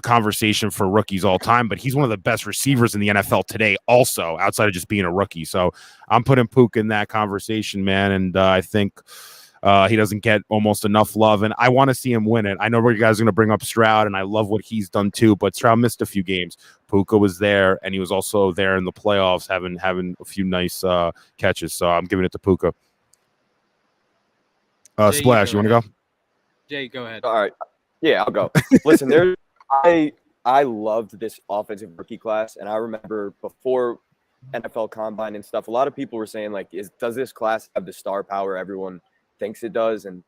conversation for rookies all time, but he's one of the best receivers in the NFL today also, outside of just being a rookie. So I'm putting Puka in that conversation, man, and I think he doesn't get almost enough love, and I want to see him win it. I know you guys are going to bring up Stroud, and I love what he's done too, but Stroud missed a few games. Puka was there, and he was also there in the playoffs having a few nice catches, so I'm giving it to Puka. Splash, you want to go? Jay, go ahead. All right. Yeah, I'll go. Listen, I loved this offensive rookie class, and I remember before NFL Combine and stuff, a lot of people were saying, like, does this class have the star power everyone thinks it does? And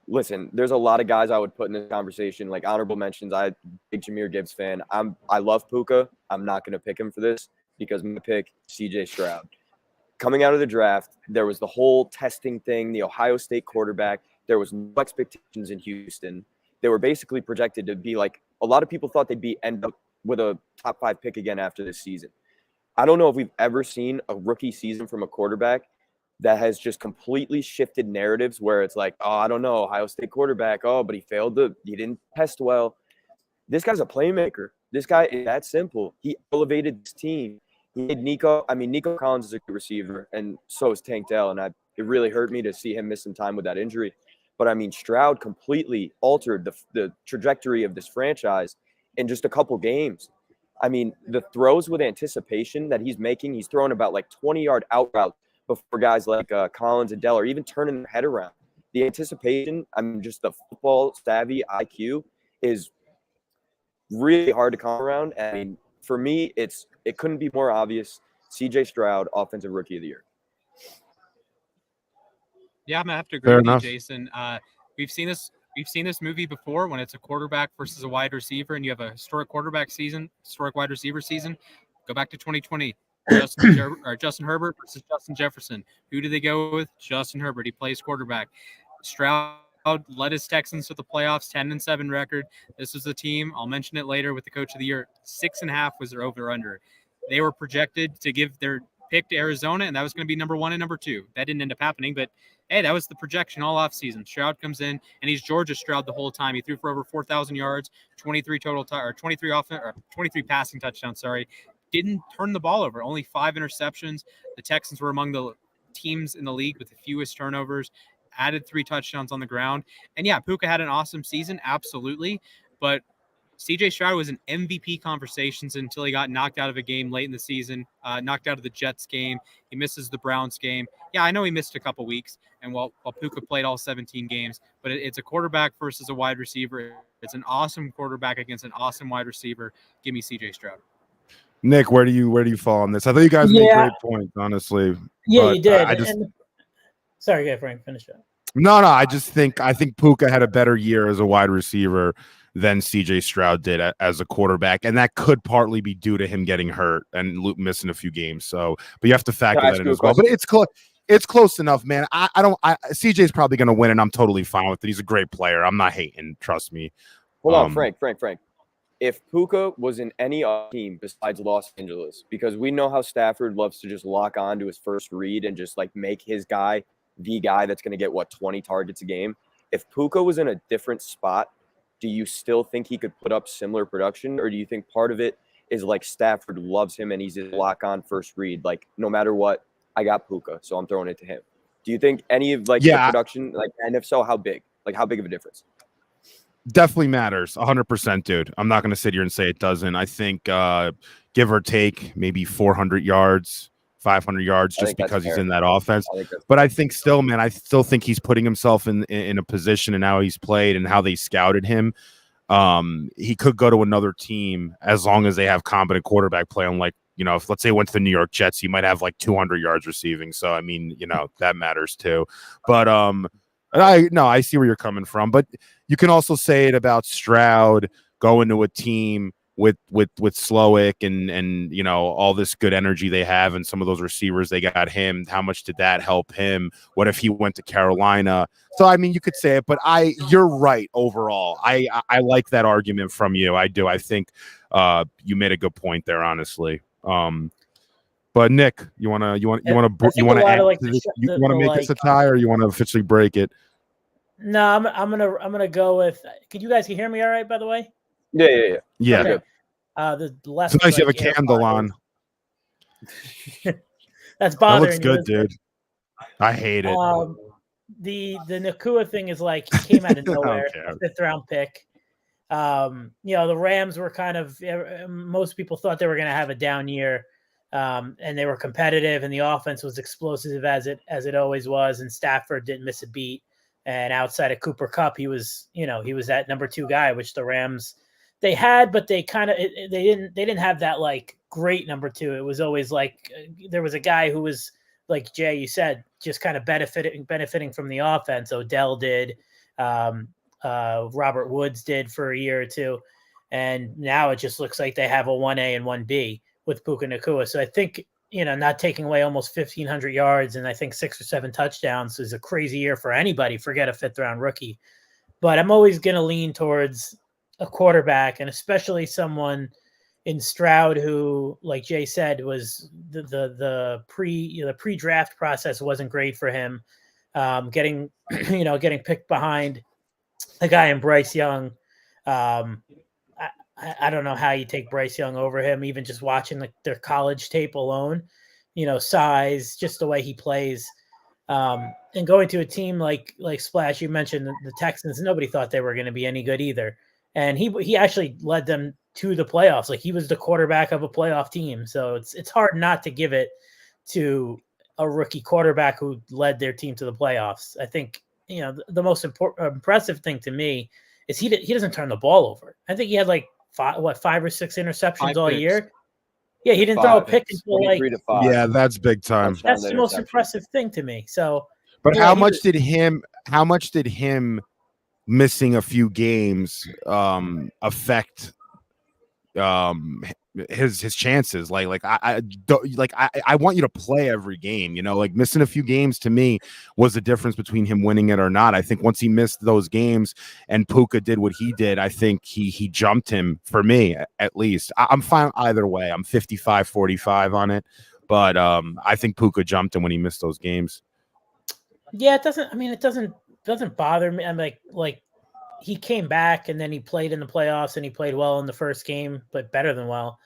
listen, there's a lot of guys I would put in this conversation, like honorable mentions. I'm a big Jahmyr Gibbs fan. I love Puka. I'm not going to pick him for this because I'm going to pick CJ Stroud. Coming out of the draft, there was the whole testing thing, the Ohio State quarterback. There was no expectations in Houston. They were basically projected to be like, a lot of people thought they'd end up with a top 5 pick again after this season. I don't know if we've ever seen a rookie season from a quarterback that has just completely shifted narratives where it's like, oh, I don't know, Ohio State quarterback. Oh, but he didn't test well. This guy's a playmaker. This guy is that simple. He elevated his team. He made Nico Collins is a good receiver, and so is Tank Dell. And it really hurt me to see him miss some time with that injury. But, I mean, Stroud completely altered the trajectory of this franchise in just a couple games. I mean, the throws with anticipation that he's making, he's throwing about like 20-yard out routes before guys like Collins and Dell are even turning their head around. The anticipation, I mean, just the football savvy IQ is really hard to come around. I mean, for me, it couldn't be more obvious. CJ Stroud, Offensive Rookie of the Year. Yeah, I'm gonna have to agree with you, Jason. We've seen this movie before when it's a quarterback versus a wide receiver, and you have a historic wide receiver season. Go back to 2020. Justin Herbert versus Justin Jefferson. Who do they go with? Justin Herbert. He plays quarterback. Stroud led his Texans to the playoffs, 10-7 record. This was the team, I'll mention it later, with the Coach of the Year. 6.5 was their over/under. They were projected to give their pick to Arizona, and that was going to be number 1 and number 2. That didn't end up happening, but hey, that was the projection all offseason. Stroud comes in, and he's Georgia Stroud the whole time. He threw for over 4,000 yards, 23 passing touchdowns. Sorry, didn't turn the ball over. Only 5 interceptions. The Texans were among the teams in the league with the fewest turnovers. Added 3 touchdowns on the ground, and yeah, Puka had an awesome season, absolutely. But CJ Stroud was in MVP conversations until he got knocked out of a game late in the season, knocked out of the Jets game. He misses the Browns game. Yeah, I know he missed a couple weeks, and while Puka played all 17 games, but it's a quarterback versus a wide receiver. It's an awesome quarterback against an awesome wide receiver. Give me CJ Stroud. Nick, where do you fall on this? I thought you guys made great points, honestly. Yeah, you did. I sorry, go Frank, finish up. No, I think Puka had a better year as a wide receiver than CJ Stroud did as a quarterback, and that could partly be due to him getting hurt and missing a few games. So, but you have to factor that in as well. But it's close. It's close enough, man. CJ's probably going to win, and I'm totally fine with it. He's a great player. I'm not hating. Trust me. Hold on, Frank. If Puka was in any other team besides Los Angeles, because we know how Stafford loves to just lock on to his first read and just like make his guy the guy that's going to get 20 targets a game. If Puka was in a different spot, do you still think he could put up similar production, or do you think part of it is like Stafford loves him and he's a lock on first read? Like, no matter what, I got Puka, so I'm throwing it to him. Do you think any of the production, and if so, how big? Like, how big of a difference? Definitely matters, 100%, dude. I'm not going to sit here and say it doesn't. I think give or take maybe 400 yards, 500 yards, just because he's in that offense. But I think still, man, I still think he's putting himself in a position, and how he's played and how they scouted him. He could go to another team as long as they have competent quarterback play. Unlike, if let's say he went to the New York Jets, he might have like 200 yards receiving. So I mean, that matters too. But I see where you're coming from. But you can also say it about Stroud going to a team with Slowick and all this good energy they have, and some of those receivers they got him. How much did that help him? What if he went to Carolina? So I mean, you could say it, but you're right overall. I like that argument from you. I do. I think you made a good point there, honestly. But Nick, you want to make this a tie, or you want to officially break it? No, I'm gonna go with. Can you guys hear me all right? By the way. Yeah. Okay. The left. It's nice you have a candle on. That's bothering. That looks good, dude. I hate it. The Nacua thing is like he came out of nowhere, 5th round pick. The Rams were kind of. Most people thought they were going to have a down year, and they were competitive, and the offense was explosive as it always was, and Stafford didn't miss a beat. And outside of Cooper Kupp, he was that number 2 guy, which the Rams they had, but they kind of they didn't have that like great number 2. It was always like there was a guy who was like Jay, you said, just kind of benefiting from the offense. Odell did, Robert Woods did for a year or two, and now it just looks like they have a 1A and 1B with Puka Nacua. So I think not taking away almost 1,500 yards and I think 6 or 7 touchdowns is a crazy year for anybody. Forget a 5th round rookie, but I'm always going to lean towards a quarterback, and especially someone in Stroud who, like Jay said, was the pre-draft process wasn't great for him. Getting picked behind a guy in Bryce Young. I don't know how you take Bryce Young over him, even just watching their college tape alone, size, just the way he plays. And going to a team like Splash, you mentioned the Texans, nobody thought they were going to be any good either. And he actually led them to the playoffs. Like, he was the quarterback of a playoff team. So it's hard not to give it to a rookie quarterback who led their team to the playoffs. I think, the most impressive thing to me is he doesn't turn the ball over. I think he had like 5 or 6 interceptions all year. Yeah, he didn't throw a pick until like 5. Yeah, that's big time. That's the most impressive thing to me. So, but how much did him missing a few games affect his chances? Like I want you to play every game, like missing a few games to me was the difference between him winning it or not. I think once he missed those games and Puka did what he did, I think he jumped him, for me at least. I'm fine either way. I'm 55-45 on it, but I think Puka jumped him when he missed those games. Yeah, it doesn't bother me. I'm like he came back and then he played in the playoffs and he played well in the first game, but better than well.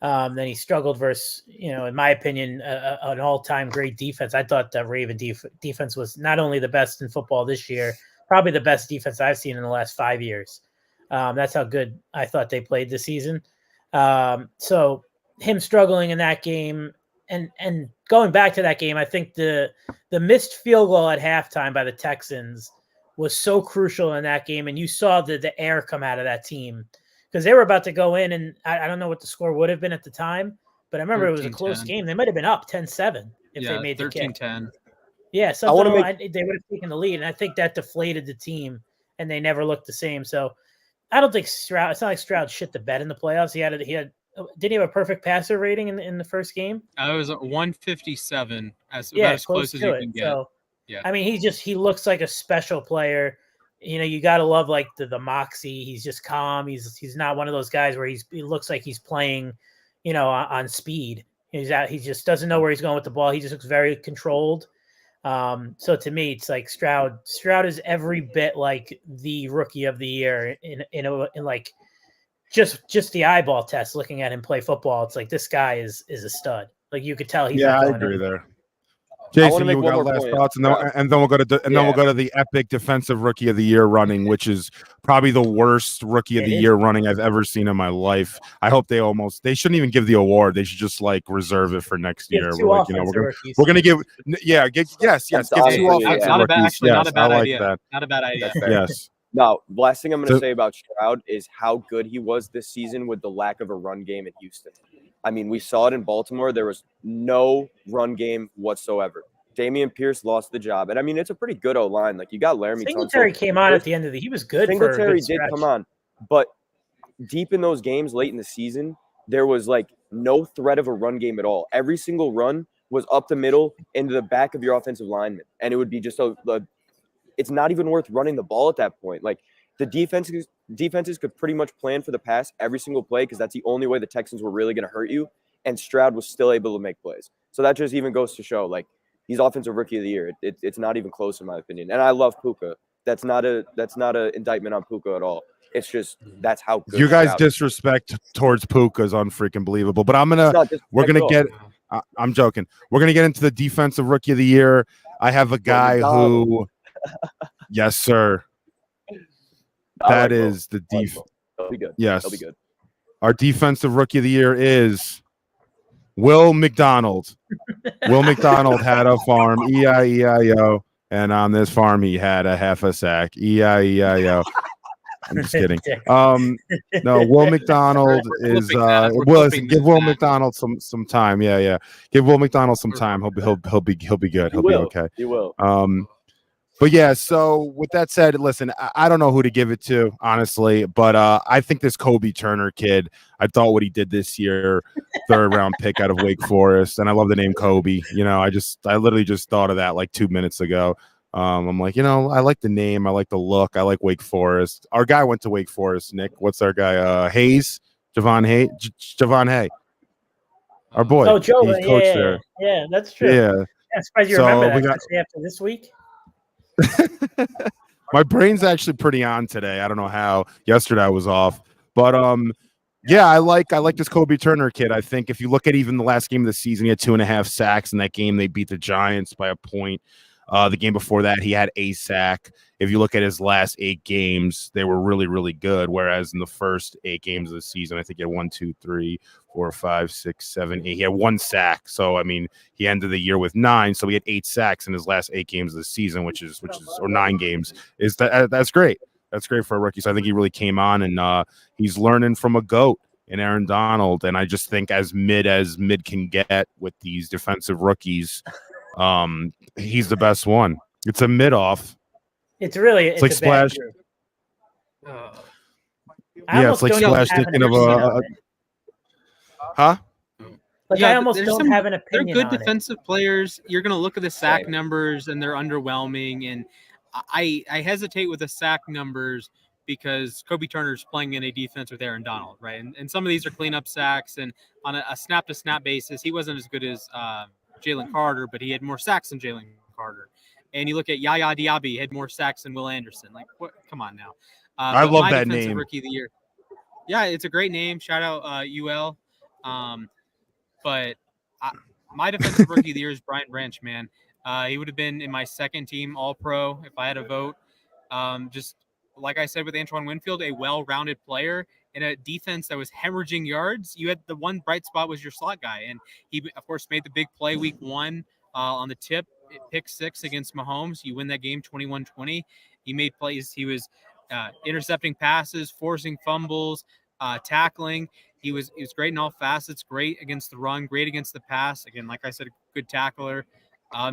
Then he struggled versus, in my opinion, an all-time great defense. I thought that Raven defense was not only the best in football this year, probably the best defense I've seen in the last 5 years. That's how good I thought they played this season. So him struggling in that game and going back to that game, I think the missed field goal at halftime by the Texans was so crucial in that game. And you saw the air come out of that team because they were about to go in, and I don't know what the score would have been at the time, but I remember it was a close game. They might have been up 10-7 if they made the kick. 13-10. Yeah, something they would have taken the lead, and I think that deflated the team, and they never looked the same. So I don't think Stroud. It's not like Stroud shit the bed in the playoffs. Didn't he have a perfect passer rating in the first game? It was 157, as close as you can get. So, yeah, I mean, he looks like a special player. You got to love like the moxie. He's just calm. He's not one of those guys where he looks like he's playing, on speed. He just doesn't know where he's going with the ball. He just looks very controlled. So to me, it's like Stroud is every bit like the rookie of the year in like just the eyeball test. Looking at him play football, it's like this guy is a stud. Like you could tell he's. Yeah, I agree there. Jason, you got last thoughts, and then we'll go to we'll go to the epic defensive rookie of the year running, which is probably the worst rookie of the year running I've ever seen in my life. I hope they shouldn't even give the award. They should just like reserve it for next year. We're gonna give give two offensive rookies. Not a bad idea. Not a bad idea. Yes. Now, last thing I'm going to say about Stroud is how good he was this season with the lack of a run game in Houston. I mean, we saw it in Baltimore. There was no run game whatsoever. Dameon Pierce lost the job. And, I mean, it's a pretty good O-line. Like, you got Laramie Singletary came on at the end of he was good. Singletary did come on. But deep in those games late in the season, there was, like, no threat of a run game at all. Every single run was up the middle into the back of your offensive lineman. And it would be just it's not even worth running the ball at that point. Like, the defenses could pretty much plan for the pass every single play because that's the only way the Texans were really going to hurt you. And Stroud was still able to make plays. So that just even goes to show, like, he's offensive rookie of the year. It's not even close in my opinion. And I love Puka. That's not a indictment on Puka at all. It's just that's how good you guys' disrespect towards Puka is unfreaking believable. But I'm joking. We're gonna get into the defensive rookie of the year. I have a guy who, yes, sir. That is the defense. That'll be good. Yes, that'll be good. Our defensive rookie of the year is Will McDonald. Will McDonald had a farm, E-I-E-I-O, and on this farm he had a half a sack, E-I-E-I-O. I'm just kidding. No, Will Mcdonald is give Will McDonald some time. Yeah. Give Will McDonald some time. He'll be good. He'll be okay. He will. But yeah, so with that said, listen, I don't know who to give it to, honestly, but I think this Kobie Turner kid, I thought what he did this year, third round pick out of Wake Forest, and I love the name Kobie. I literally just thought of that like 2 minutes ago. I'm like, I like the name, I like the look, I like Wake Forest. Our guy went to Wake Forest, Nick. What's our guy? Hayes, Javon Hay. Our boy. Oh, Joe, he's coached there. Yeah, that's true. Yeah. I'm surprised you remember that after this week. My brain's actually pretty on today. I don't know how. Yesterday I was off, but yeah, I like this Kobie Turner kid. I think if you look at even the last game of the season, he had 2.5 sacks in that game. They beat the Giants by a point. The game before that, he had a sack. If you look at his last 8 games, they were really, really good. Whereas in the first 8 games of the season, I think he had 1, 2, 3, 4, 5, 6, 7, 8. He had 1 sack. So, I mean, he ended the year with 9. So he had 8 sacks in his last 8 games of the season, which is or 9 games. That's great. That's great for a rookie. So I think he really came on, and he's learning from a GOAT in Aaron Donald. And I just think as mid can get with these defensive rookies, he's the best one. It's a mid off. It's like Splash. Yeah, it's like Splash thinking of a. Huh? Like I almost don't have an opinion. They're good defensive players. You're going to look at the sack numbers, and they're underwhelming. And I hesitate with the sack numbers because Kobie Turner's playing in a defense with Aaron Donald, right? And some of these are cleanup sacks, and on a snap-to-snap basis, he wasn't as good as Jalen Carter, but he had more sacks than Jalen Carter. And you look at Yaya Diaby, he had more sacks than Will Anderson. Like, what? Come on now. I love that name. Rookie of the year. Yeah, it's a great name. Shout out UL. But my defensive rookie of the year is Brian Branch, man. He would have been in my second team All-Pro if I had a vote. Just like I said with Antoine Winfield, a well-rounded player in a defense that was hemorrhaging yards. You had the one bright spot was your slot guy, and he, of course, made the big play week 1 on the tip, pick 6 against Mahomes. You win that game 21-20. He made plays. He was intercepting passes, forcing fumbles, tackling. He was great in all facets, great against the run, great against the pass. Again, like I said, a good tackler.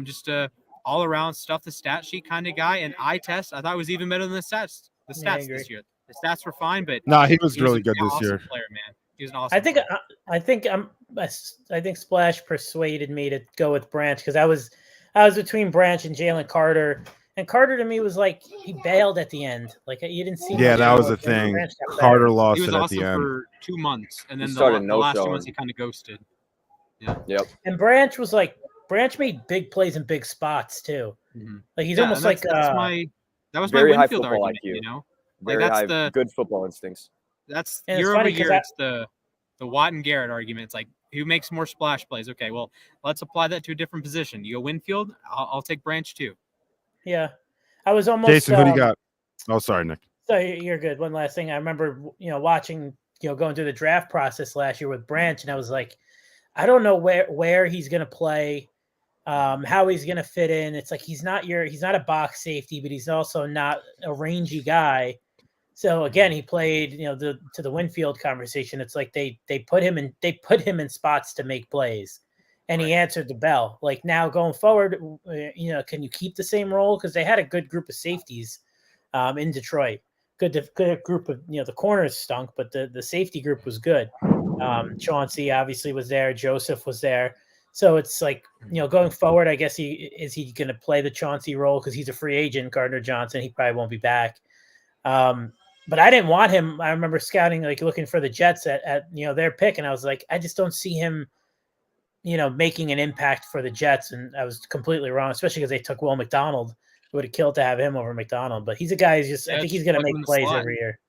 Just a all-around stuff the stat sheet kind of guy. And eye test, I thought was even better than the stats this year. The stats were fine, but no, he was really good this year. Player, man. He was an awesome player. I think Splash persuaded me to go with Branch because I was between Branch and Jalen Carter. And Carter to me was like he bailed at the end. Like you didn't see. Yeah, that was the thing. Carter lost it at the end for 2 months, and then the last 2 months he kind of ghosted. Yeah. Yep. And Branch made big plays in big spots too. Mm-hmm. Like he's almost like that was very my Winfield high football argument. IQ. You know, very like high, good football instincts. That's and year over year. It's the Watt and Garrett argument. It's like who makes more splash plays? Okay, well let's apply that to a different position. You go Winfield, I'll take Branch too. Yeah. I was almost Jason, who do you got? Oh, sorry, Nick. So you're good. One last thing. I remember, watching, going through the draft process last year with Branch, and I was like, I don't know where he's going to play, how he's going to fit in. It's like he's not a box safety, but he's also not a rangy guy. So again, he played, to the Winfield conversation. It's like they put him in spots to make plays. And he answered the bell. Like now going forward, can you keep the same role? Because they had a good group of safeties in Detroit. Good group of, the corners stunk, but the safety group was good. Chauncey obviously was there. Joseph was there. So it's like, going forward, I guess is he going to play the Chauncey role? Because he's a free agent, Gardner Johnson. He probably won't be back. But I didn't want him. I remember scouting, like looking for the Jets at their pick. And I was like, I just don't see him making an impact for the Jets. And I was completely wrong, especially because they took Will McDonald. It would have killed to have him over McDonald, but he's a guy who's I think he's going to make plays every year.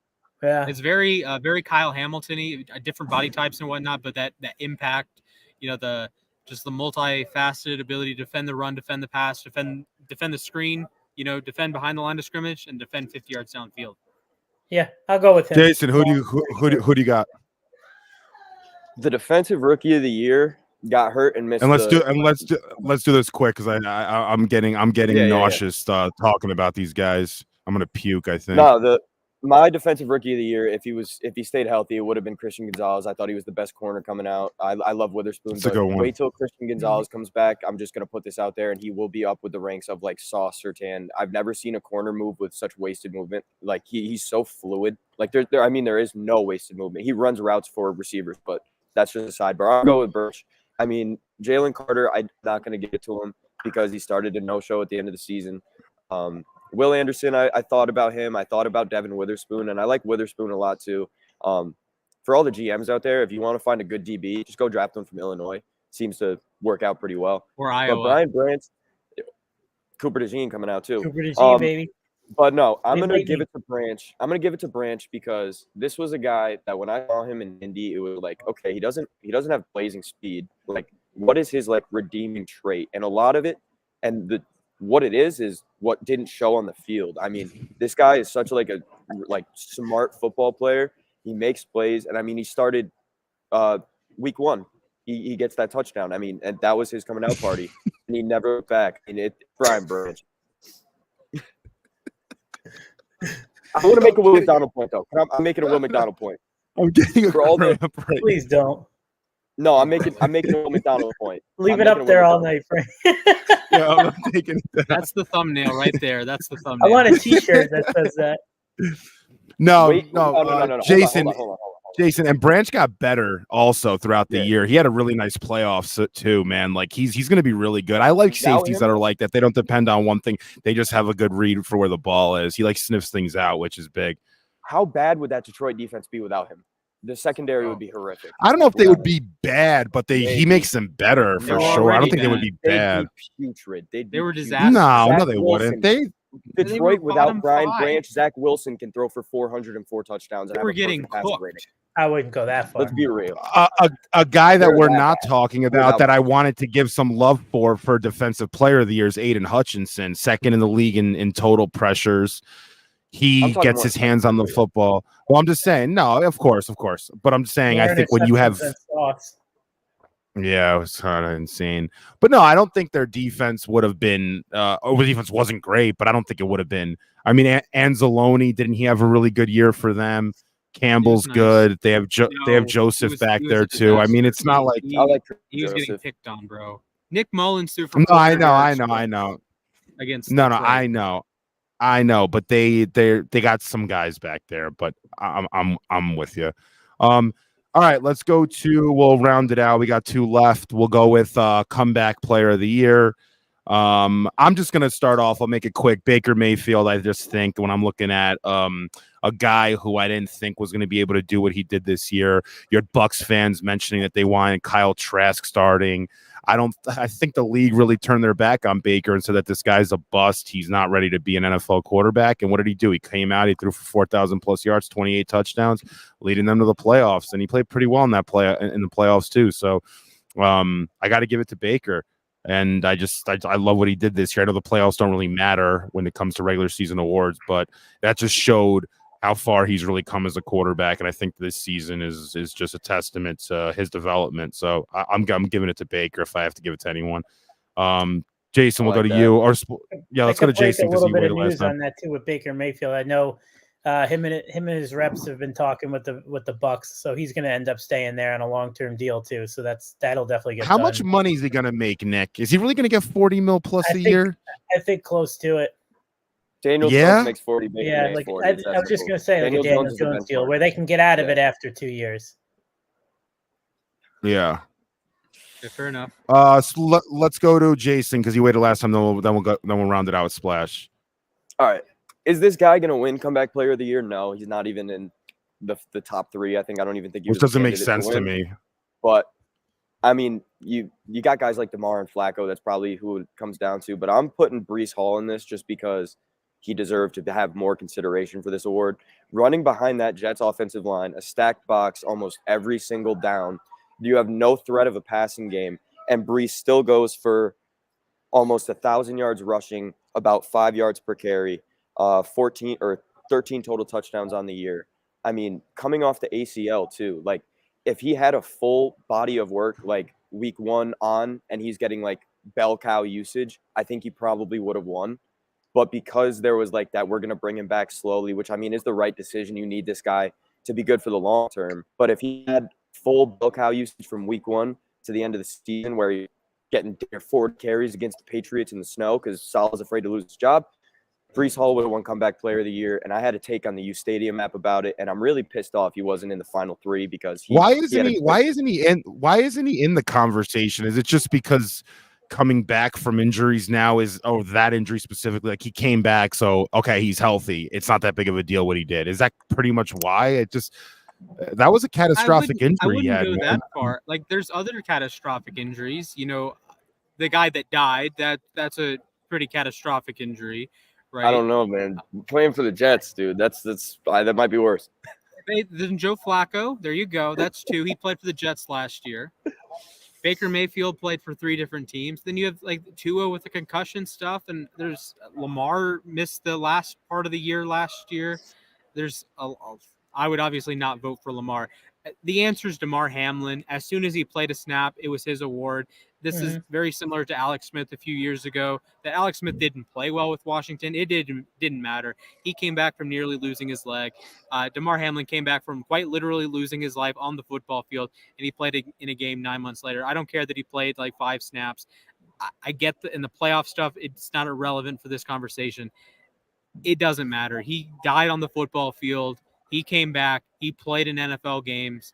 Yeah. It's very Kyle Hamilton-y, different body types and whatnot, but that impact, the multifaceted ability to defend the run, defend the pass, defend the screen, defend behind the line of scrimmage and defend 50 yards downfield. Yeah, I'll go with him. Jason, who do you got? The defensive rookie of the year got hurt and missed. And let's do this quick because I'm getting nauseous talking about these guys. I'm gonna puke. I think. No, my defensive rookie of the year, if he stayed healthy, it would have been Christian Gonzalez. I thought he was the best corner coming out. I love Witherspoon. That's a good one. Wait till Christian Gonzalez comes back. I'm just gonna put this out there, and he will be up with the ranks of like Sauce Surtain. I've never seen a corner move with such wasted movement. Like he's so fluid. Like there is no wasted movement. He runs routes for receivers, but that's just a sidebar. I'll go with Birch. I mean, Jalen Carter, I'm not going to give it to him because he started a no-show at the end of the season. Will Anderson, I thought about him. I thought about Devin Witherspoon, and I like Witherspoon a lot too. For all the GMs out there, if you want to find a good DB, just go draft one from Illinois. Seems to work out pretty well. Or Iowa. But Brian Branch, Cooper DeJean coming out too. Cooper DeJean, baby. But no, I'm going to give it to Branch. I'm going to give it to Branch because this was a guy that when I saw him in Indy, it was like, okay, he doesn't have blazing speed. Like, what is his like redeeming trait? And a lot of it, and what it is what didn't show on the field. I mean, this guy is such a smart football player. He makes plays, and I mean, he started week 1. He gets that touchdown. I mean, and that was his coming out party, and he never looked back. And Brian Branch. I want to make a Will McDonald point, though. I'm making a Will McDonald point. I'm getting for all the. Please don't. No, I'm making a Will McDonald point. Leave it up there all night, Frank. Yeah, I'm taking that. That's the thumbnail right there. That's the thumbnail. I want a T-shirt that says that. No. Jason. Hold on. Jason and Branch got better also throughout the year. He had a really nice playoffs too, man. Like he's going to be really good. I like safeties that are like that. They don't depend on one thing. They just have a good read for where the ball is. He sniffs things out, which is big. How bad would that Detroit defense be without him? The secondary would be horrific. I don't know if they would be bad, but he makes them better for sure. I don't think they would be bad. They'd be putrid. They were disastrous. No, they wouldn't. Detroit without Brian Branch, Zach Wilson can throw for 404 touchdowns. They were getting cooked. I wouldn't go that far. Let's be real. A guy that we're not talking about that I wanted to give some love for defensive player of the year is Aiden Hutchinson, second in the league in total pressures. he talking gets more his hands on the football. Well, I'm just saying, no, of course. But I'm just saying, I think when you have, yeah, it was kind of insane. But no, I don't think their defense would have been, over defense wasn't great, but I don't think it would have been. I mean, Anzalone, didn't he have a really good year for them? Campbell's nice. good. They have Joseph back there too. I mean, it's not like I like he was getting Joseph. picked on, bro. Nick Mullins threw for no, I 400 know. yards against No, Detroit. I know, but they got some guys back there. But I'm with you. All right, we'll round it out. We got 2 left. We'll go with comeback player of the year. I'm just gonna start off. I'll make it quick. Baker Mayfield. I just think when I'm looking at a guy who I didn't think was going to be able to do what he did this year. You had Bucks fans mentioning that they wanted Kyle Trask starting. I think the league really turned their back on Baker and said that this guy's a bust. He's not ready to be an NFL quarterback. And what did he do? He came out, he threw for 4,000 plus yards, 28 touchdowns, leading them to the playoffs. And he played pretty well in the playoffs too. So I got to give it to Baker. And I love what he did this year. I know the playoffs don't really matter when it comes to regular season awards, but that just showed how far he's really come as a quarterback. And I think this season is just a testament to his development. So I'm giving it to Baker if I have to give it to anyone. Jason, we'll go to you. Or yeah, let's go to Jason because he waited last time. On that too with Baker Mayfield. I know him and his reps have been talking with the Bucks, so he's going to end up staying there on a long-term deal too. So that'll definitely get. How done. much money is he going to make, Nick? Is he really going to get 40 mil plus a year? I think close to it. Daniel Jones makes 40. Yeah, like 40, I was just going to say, like a Daniel Jones deal where they can get out of it after 2 years. Yeah. Fair enough. So let's go to Jason because he waited last time. Then we'll round it out with Splash. All right. Is this guy going to win comeback player of the year? No, he's not even in the top 3. I don't even think he was. Which doesn't make sense to me. But I mean, you got guys like Damar and Flacco. That's probably who it comes down to. But I'm putting Breece Hall in this just because he deserved to have more consideration for this award. Running behind that Jets offensive line, a stacked box almost every single down. You have no threat of a passing game, and Breece still goes for almost 1,000 yards rushing, about 5 yards per carry, 14 or 13 total touchdowns on the year. I mean, coming off the ACL too, like if he had a full body of work like week 1 on and he's getting like bell cow usage, I think he probably would have won. But because there was like that, we're going to bring him back slowly, which I mean is the right decision. You need this guy to be good for the long term. But if he had full bell cow usage from week 1 to the end of the season where you're getting 4 carries against the Patriots in the snow because Saleh's afraid to lose his job, Breece Hall would have won comeback player of the year. And I had a take on the uSTADIUM app about it. And I'm really pissed off he wasn't in the final 3 because why isn't he in the conversation? Is it just because coming back from injuries now that injury specifically, like he came back, so okay, he's healthy, it's not that big of a deal what he did? Is that pretty much why? That was a catastrophic injury. I wouldn't go that far. Like there's other catastrophic injuries, the guy that died, that's a pretty catastrophic injury, right? I don't know, man. Playing for the Jets, dude, that might be worse. Then Joe Flacco, there you go, that's 2. He played for the Jets last year. Baker Mayfield played for 3 different teams. Then you have like Tua with the concussion stuff, and there's Lamar missed the last part of the year last year. I would obviously not vote for Lamar. The answer is Damar Hamlin. As soon as he played a snap, it was his award. This is very similar to Alex Smith a few years ago. That Alex Smith didn't play well with Washington. It didn't matter. He came back from nearly losing his leg. Damar Hamlin came back from quite literally losing his life on the football field, and he played in a game 9 months later. I don't care that he played like 5 snaps. I get in the playoff stuff, it's not irrelevant for this conversation. It doesn't matter. He died on the football field. He came back. He played in NFL games.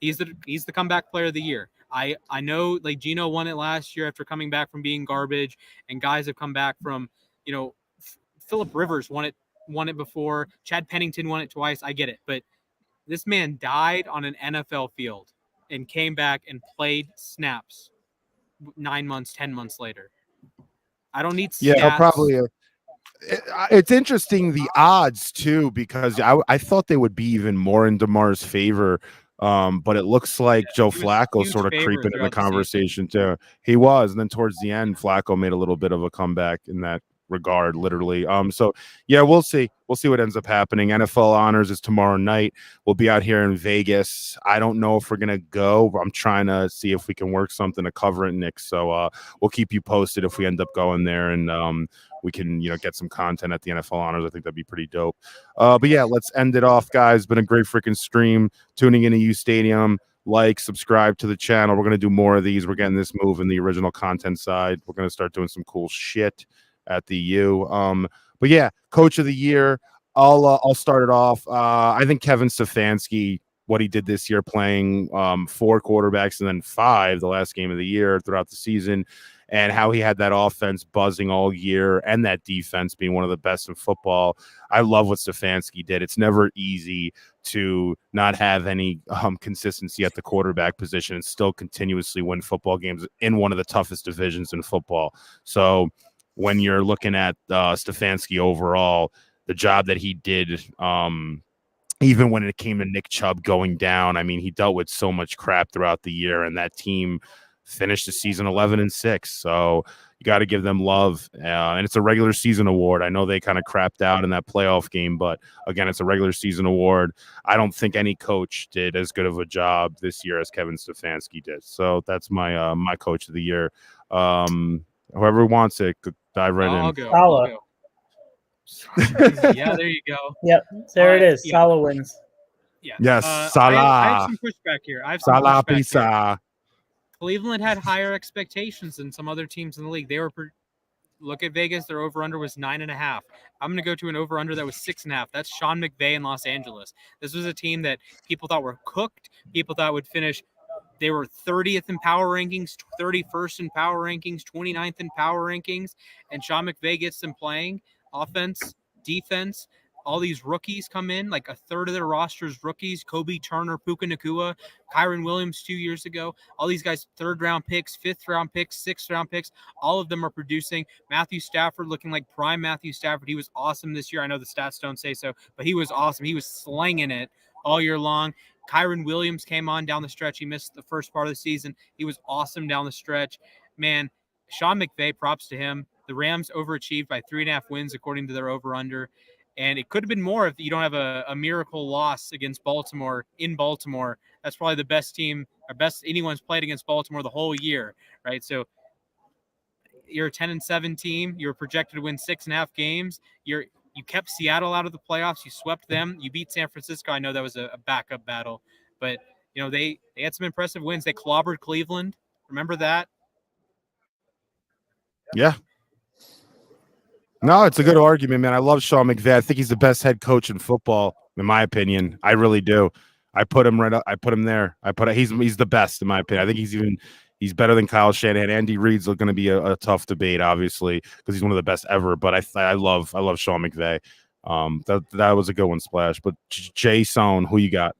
He's the comeback player of the year. I know like Geno won it last year after coming back from being garbage, and guys have come back from, Phillip Rivers won it before. Chad Pennington won it twice. I get it. But this man died on an NFL field and came back and played snaps 9 months, 10 months later. I don't need stats. Yeah, probably. It's interesting, the odds too, because I thought they would be even more in Damar's favor. But it looks like Joe Flacco sort of creeping in the conversation too. He was, and then towards the end, Flacco made a little bit of a comeback in that regard, literally. So yeah, we'll see what ends up happening. NFL honors is tomorrow night. We'll be out here in Vegas. I don't know if we're gonna go, but I'm trying to see if we can work something to cover it, Nick. So we'll keep you posted if we end up going there, and we can, get some content at the NFL honors. I think that'd be pretty dope. But yeah, let's end it off, guys. Been a great freaking stream. Tuning into uSTADIUM. Like, subscribe to the channel. We're going to do more of these. We're getting this move in the original content side. We're going to start doing some cool shit at the U. But yeah, coach of the year. I'll start it off. I think Kevin Stefanski, what he did this year, playing 4 quarterbacks and then 5 the last game of the year throughout the season, and how he had that offense buzzing all year and that defense being one of the best in football. I love what Stefanski did. It's never easy to not have any consistency at the quarterback position and still continuously win football games in one of the toughest divisions in football. So when you're looking at Stefanski overall, the job that he did, even when it came to Nick Chubb going down, I mean, he dealt with so much crap throughout the year, and that team finished the season 11-6. So you got to give them love. And it's a regular season award. I know they kind of crapped out in that playoff game, but again, it's a regular season award. I don't think any coach did as good of a job this year as Kevin Stefanski did. So that's my my coach of the year. Whoever wants it, dive right in. I'll go. Saleh. Yeah, there you go. Yep, there it is. Yeah. Saleh wins. Yeah. Yes, I Salah. have some pushback here. Salah pizza. Cleveland had higher expectations than some other teams in the league. They were look at Vegas. Their over/under was 9.5. I'm going to go to an over/under that was 6.5. That's Sean McVay in Los Angeles. This was a team that people thought were cooked. People thought would finish. They were 30th in power rankings, 31st in power rankings, 29th in power rankings, and Sean McVay gets them playing offense, defense. All these rookies come in, like a third of their roster's rookies. Kobie, Turner, Puka, Nacua, Kyron Williams 2 years ago. All these guys, 3rd-round picks, 5th-round picks, 6th-round picks. All of them are producing. Matthew Stafford looking like prime Matthew Stafford. He was awesome this year. I know the stats don't say so, but he was awesome. He was slinging it all year long. Kyron Williams came on down the stretch. He missed the first part of the season. He was awesome down the stretch. Man, Sean McVay, props to him. The Rams overachieved by 3.5 wins according to their over/under. And it could have been more if you don't have a miracle loss against Baltimore in Baltimore. That's probably the best team or best anyone's played against Baltimore the whole year, right? So you're a 10-7 team. You're projected to win 6.5 games. You kept Seattle out of the playoffs. You swept them. You beat San Francisco. I know that was a backup battle, but they had some impressive wins. They clobbered Cleveland. Remember that? Yeah. No, it's a good argument, man. I love Sean McVay. I think he's the best head coach in football, in my opinion. I really do. I put him right up. I put him there. He's the best in my opinion. I think he's better than Kyle Shanahan. Andy Reid's going to be a tough debate, obviously, because he's one of the best ever. But I love Sean McVay. That was a good one, Splash. But Jason, who you got?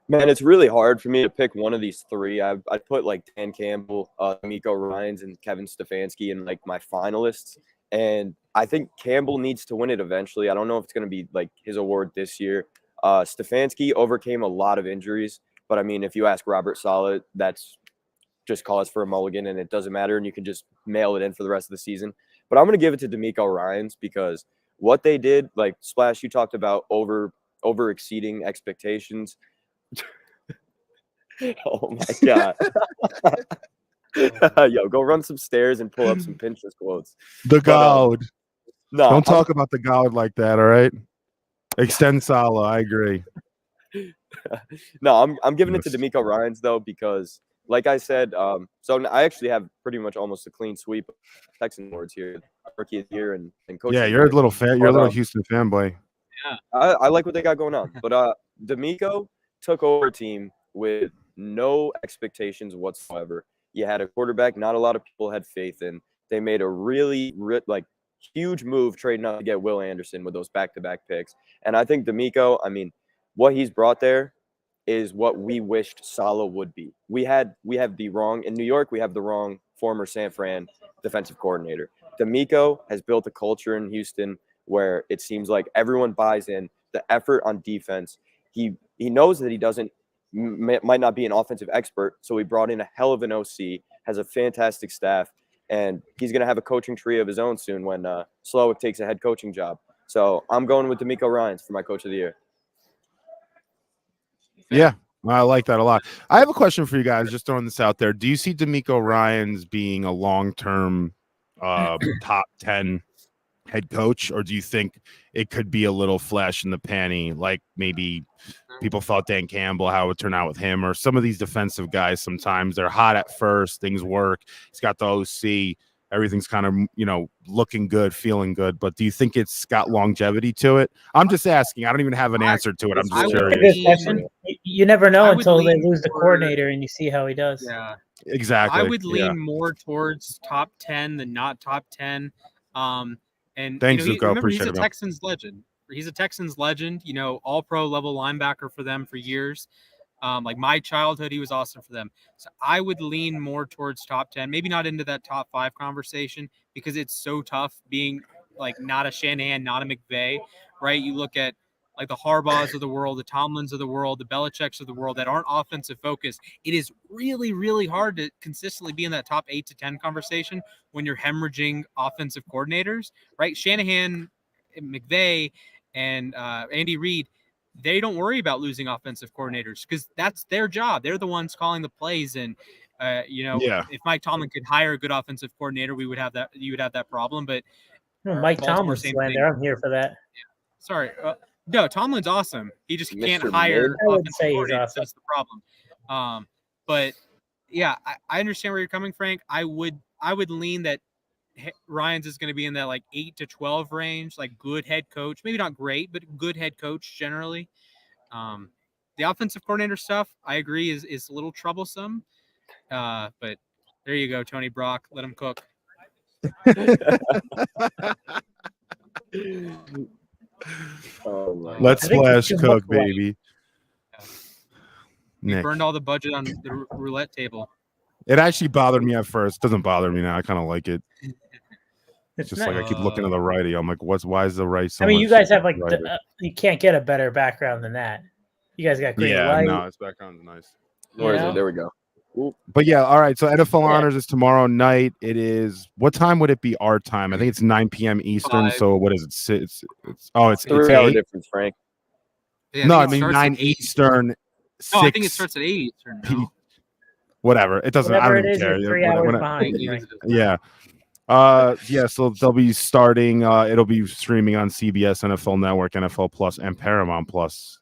Man, it's really hard for me to pick one of these 3. I'd put like Dan Campbell, Demeco Ryans, and Kevin Stefanski in like my finalists. And I think Campbell needs to win it eventually. I don't know if it's going to be like his award this year. Stefanski overcame a lot of injuries, but I mean, if you ask Robert Saleh, that's just cause for a mulligan, and it doesn't matter, and you can just mail it in for the rest of the season. But I'm going to give it to Demeco Ryans because what they did, like Splash, you talked about over exceeding expectations. Oh my God. Yo, go run some stairs and pull up some Pinterest quotes. The God. No, don't talk about the God like that, all right? Extend Salah. I agree. No, I'm giving it to Demeco Ryans though because, like I said, so I actually have pretty much almost a clean sweep of Texan awards here, Rookie of the Year and coach. Yeah, you're a little fan. You're a little Houston fanboy. Yeah, I like what they got going on, but Demeco took over a team with no expectations whatsoever. You had a quarterback not a lot of people had faith in. They made a really huge move trading up to get Will Anderson with those back-to-back picks. And I think Demeco, I mean, what he's brought there is what we wished Saleh would be. We have the wrong in New York. We have the wrong former San Fran defensive coordinator. Demeco has built a culture in Houston where it seems like everyone buys in the effort on defense. He knows that he might not be an offensive expert, so he brought in a hell of an OC, has a fantastic staff, and he's going to have a coaching tree of his own soon when Slowick takes a head coaching job. So I'm going with Demeco Ryans for my coach of the year. Yeah, I like that a lot. I have a question for you guys, just throwing this out there. Do you see Demeco Ryans being a long-term top 10 head coach, or do you think it could be a little flash in the panty, like maybe people thought Dan Campbell, how it would turn out with him, or some of these defensive guys, sometimes they're hot at first, things work, he's got the OC, everything's kind of, you know, looking good, feeling good, but do you think it's got longevity to it? I'm just asking. I don't even have an answer to it. I'm just curious. You never know until they lose the coordinator and you see how he does. Yeah, exactly. I would lean more towards top 10 than not top 10. And thanks, you know, Zuko. remember, Appreciate he's a Texans legend. He's a Texans legend, you know, all-pro level linebacker for them for years. Like my childhood, he was awesome for them. So I would lean more towards top 10, maybe not into that top 5 conversation, because it's so tough being like not a Shanahan, not a McVay, right? You look at like the Harbaughs of the world, the Tomlins of the world, the Belichicks of the world that aren't offensive focused. It is really, really hard to consistently be in that top 8 to 10 conversation when you're hemorrhaging offensive coordinators, right? Shanahan, McVay, and Andy Reid, they don't worry about losing offensive coordinators because that's their job. They're the ones calling the plays. And, you know, if Mike Tomlin could hire a good offensive coordinator, we would have that. You would have that problem. But Mike Tomlin's slander. I'm here for that. Yeah. Sorry. No, Tomlin's awesome. He just can't Mr. hire I would offensive say he's coordinators. awesome. That's the problem. But yeah, I understand where you're coming, Frank. I would lean that Ryans is going to be in that like 8 to 12 range, like good head coach, maybe not great, but good head coach generally. The offensive coordinator stuff, I agree, is a little troublesome. But there you go, Tony Brock. Let him cook. Let's splash cook, baby. We burned all the budget on the roulette table. It actually bothered me at first. It doesn't bother me now. I kind of like it. It's just like I keep looking to the righty. I'm like, why is the right? So I mean, you guys have like you can't get a better background than that. You guys got great light. No, his background's nice. Where is it? There we go. Ooh. But yeah, all right. So NFL Honors is tomorrow night. It is, what time would it be our time? I think it's 9 p.m. Eastern. 5. So what is it? It's 3-hour difference, Frank. Yeah, no, I mean 9 Eastern. No, I think it starts at 8 Eastern. No? Whatever. It doesn't. Whatever I don't it is, care. you're 3 hours behind. Yeah. Yeah. So they'll be starting. It'll be streaming on CBS, NFL Network, NFL Plus, and Paramount Plus.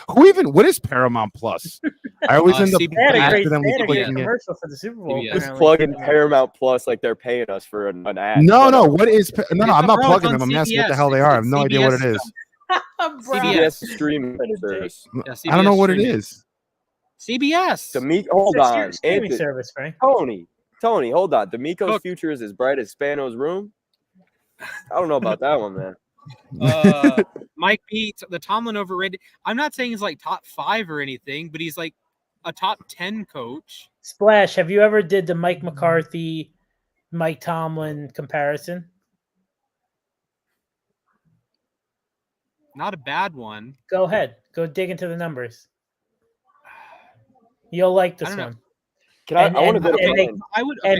What is Paramount Plus? I always end up accidentally clicking it. Commercial for the Super Bowl. Just plug in Paramount Plus like they're paying us for an ad. No. What is? No. I'm not plugging them. I'm asking what the hell they are. I have no idea what it is. CBS streaming service. Yeah, I don't know what it is. CBS. Hold on. Streaming service, Frank. Tony, hold on. Demeco's future is as bright as Spano's room. I don't know about that one, man. Mike B, the Tomlin overrated. I'm not saying he's like top 5 or anything, but he's like a top 10 coach. Splash, have you ever did the Mike McCarthy, Mike Tomlin comparison? Not a bad one. Go ahead. Go dig into the numbers. You'll like this one. I want to go.